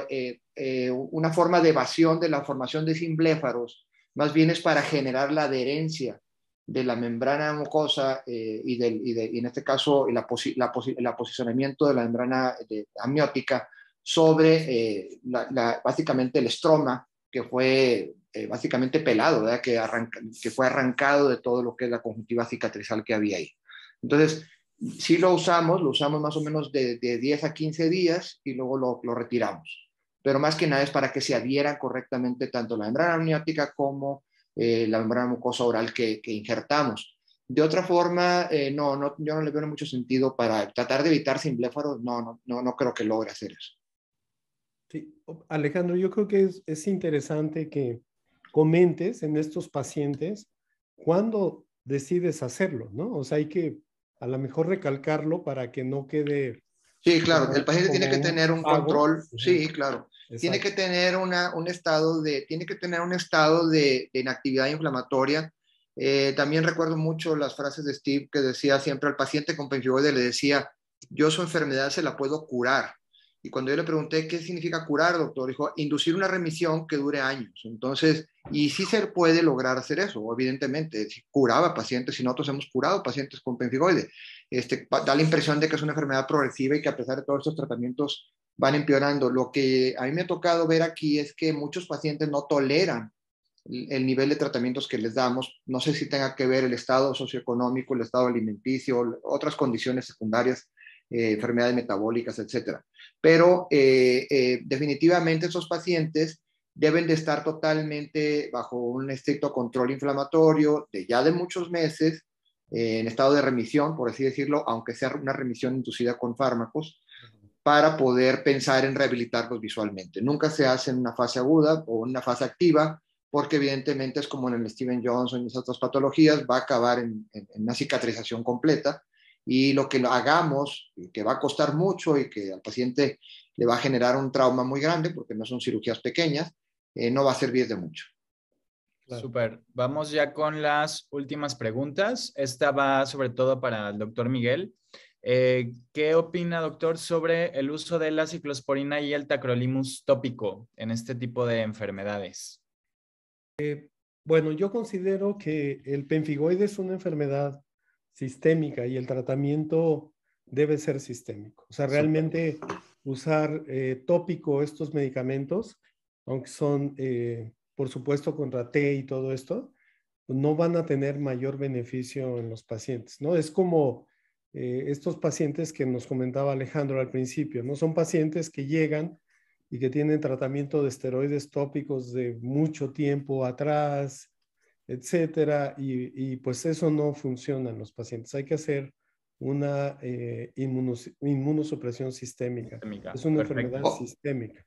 una forma de evasión de la formación de simbléfaros, más bien es para generar la adherencia de la membrana mucosa y en este caso el posicionamiento de la membrana amniótica sobre básicamente el estroma, que fue básicamente pelado, ¿verdad? Que fue arrancado de todo lo que es la conjuntiva cicatrizal que había ahí. Entonces, sí lo usamos más o menos de 10 a 15 días y luego lo retiramos. Pero más que nada es para que se adhieran correctamente tanto la membrana amniótica como la membrana mucosa oral que injertamos. De otra forma, yo no le veo mucho sentido para tratar de evitar simbléfaros, no creo que logre hacer eso. Sí, Alejandro, yo creo que es interesante que comentes en estos pacientes cuándo decides hacerlo, ¿no? O sea, hay que a lo mejor recalcarlo para que no quede... Sí, claro, el paciente tiene que tener un control, sí, claro. Exacto. Tiene que tener un estado de inactividad inflamatoria. También recuerdo mucho las frases de Steve que decía siempre al paciente con pemphigoide, le decía, yo su enfermedad se la puedo curar. Y cuando yo le pregunté, ¿qué significa curar, doctor? Dijo, inducir una remisión que dure años. Entonces, y sí se puede lograr hacer eso, evidentemente. Si curaba pacientes, si nosotros hemos curado pacientes con pemphigoide. Da la impresión de que es una enfermedad progresiva y que a pesar de todos estos tratamientos van empeorando. Lo que a mí me ha tocado ver aquí es que muchos pacientes no toleran el nivel de tratamientos que les damos. No sé si tenga que ver el estado socioeconómico, el estado alimenticio, otras condiciones secundarias, enfermedades metabólicas, etcétera. Pero definitivamente esos pacientes deben de estar totalmente bajo un estricto control inflamatorio de muchos meses, en estado de remisión, por así decirlo, aunque sea una remisión inducida con fármacos, para poder pensar en rehabilitarlos visualmente. Nunca se hace en una fase aguda o en una fase activa, porque evidentemente es como en el Steven Johnson y esas otras patologías, va a acabar en una cicatrización completa, y lo que hagamos, que va a costar mucho y que al paciente le va a generar un trauma muy grande, porque no son cirugías pequeñas, no va a servir de mucho. Claro. Súper. Vamos ya con las últimas preguntas. Esta va sobre todo para el doctor Miguel. ¿Qué opina, doctor, sobre el uso de la ciclosporina y el tacrolimus tópico en este tipo de enfermedades? Bueno, yo considero que el pemphigoide es una enfermedad sistémica y el tratamiento debe ser sistémico. O sea, realmente usar tópico estos medicamentos, aunque son, por supuesto, contra T y todo esto, no van a tener mayor beneficio en los pacientes, ¿no? Es como estos pacientes que nos comentaba Alejandro al principio, ¿no? Son pacientes que llegan y que tienen tratamiento de esteroides tópicos de mucho tiempo atrás, etcétera, y pues eso no funciona en los pacientes. Hay que hacer una inmunosupresión sistémica. Es una enfermedad sistémica.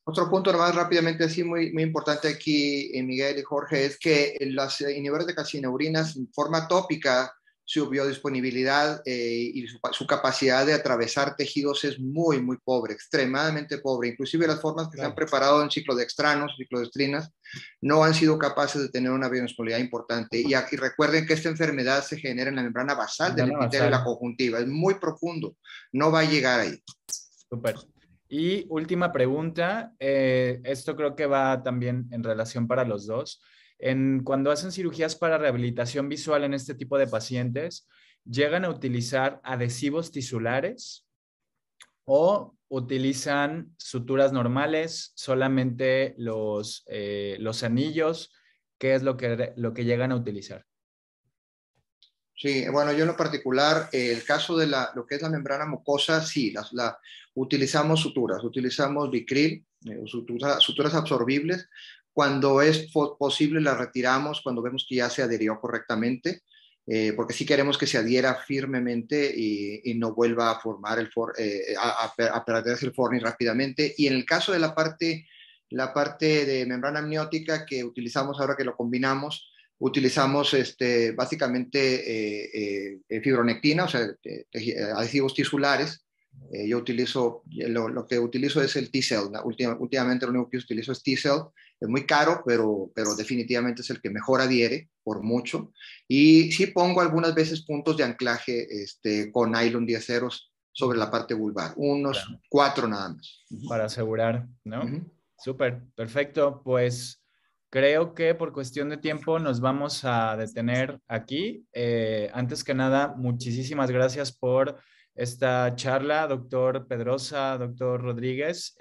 Otro punto más rápidamente, así muy importante aquí, Miguel y Jorge, es que los inhibidores de calcineurinas en forma tópica, su biodisponibilidad y su capacidad de atravesar tejidos es muy pobre, extremadamente pobre. Inclusive las formas que se han preparado en ciclodextranos, ciclodestrinas, no han sido capaces de tener una biodisponibilidad importante. Y aquí recuerden que esta enfermedad se genera en la membrana basal del epitelio y la conjuntiva. Es muy profundo, no va a llegar ahí. Súper. Y última pregunta, esto creo que va también en relación para los dos. Cuando hacen cirugías para rehabilitación visual en este tipo de pacientes, llegan a utilizar adhesivos tisulares o utilizan suturas normales, solamente los anillos. ¿Qué es lo que llegan a utilizar? Sí, bueno, yo en lo particular, el caso de lo que es la membrana mucosa, sí, utilizamos suturas, utilizamos Vicryl, suturas absorbibles. Cuando es posible las retiramos cuando vemos que ya se adherió correctamente, porque sí queremos que se adhiera firmemente y no vuelva a formar a perderse el fornix rápidamente. Y en el caso de la parte de membrana amniótica que utilizamos ahora que lo combinamos, utilizamos básicamente fibronectina, o sea, adhesivos tisulares. Yo utilizo, lo que utilizo es el T-Cell. Últimamente lo único que utilizo es T-Cell. Es muy caro, pero definitivamente es el que mejor adhiere, por mucho. Y sí pongo algunas veces puntos de anclaje con nylon 10 ceros sobre la parte vulvar. Unos 4 nada más. Para asegurar, ¿no? Súper, perfecto. Pues creo que por cuestión de tiempo nos vamos a detener aquí. Antes que nada, muchísimas gracias por esta charla, doctor Pedrosa, doctor Rodríguez.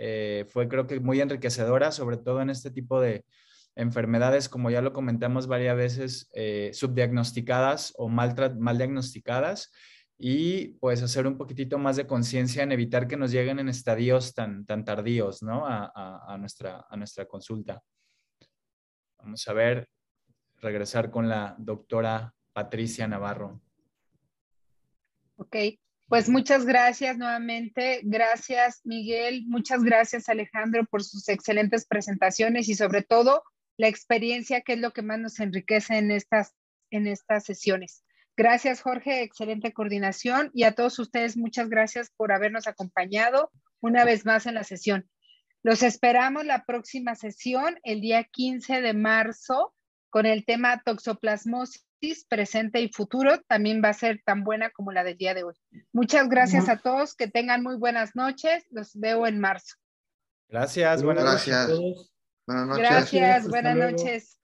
Fue creo que muy enriquecedora, sobre todo en este tipo de enfermedades, como ya lo comentamos varias veces, subdiagnosticadas o mal diagnosticadas. Y pues hacer un poquitito más de conciencia en evitar que nos lleguen en estadios tan tardíos, ¿no? A nuestra consulta. Vamos a regresar con la doctora Patricia Navarro. Ok, pues muchas gracias nuevamente. Gracias, Miguel. Muchas gracias, Alejandro, por sus excelentes presentaciones y sobre todo la experiencia, que es lo que más nos enriquece en estas sesiones. Gracias, Jorge, excelente coordinación, y a todos ustedes muchas gracias por habernos acompañado una vez más en la sesión. Los esperamos la próxima sesión, el día 15 de marzo, con el tema toxoplasmosis presente y futuro. También va a ser tan buena como la del día de hoy. Muchas gracias a todos, que tengan muy buenas noches. Los veo en marzo. Gracias, buenas noches a todos. Buenas noches. Gracias, buenas noches.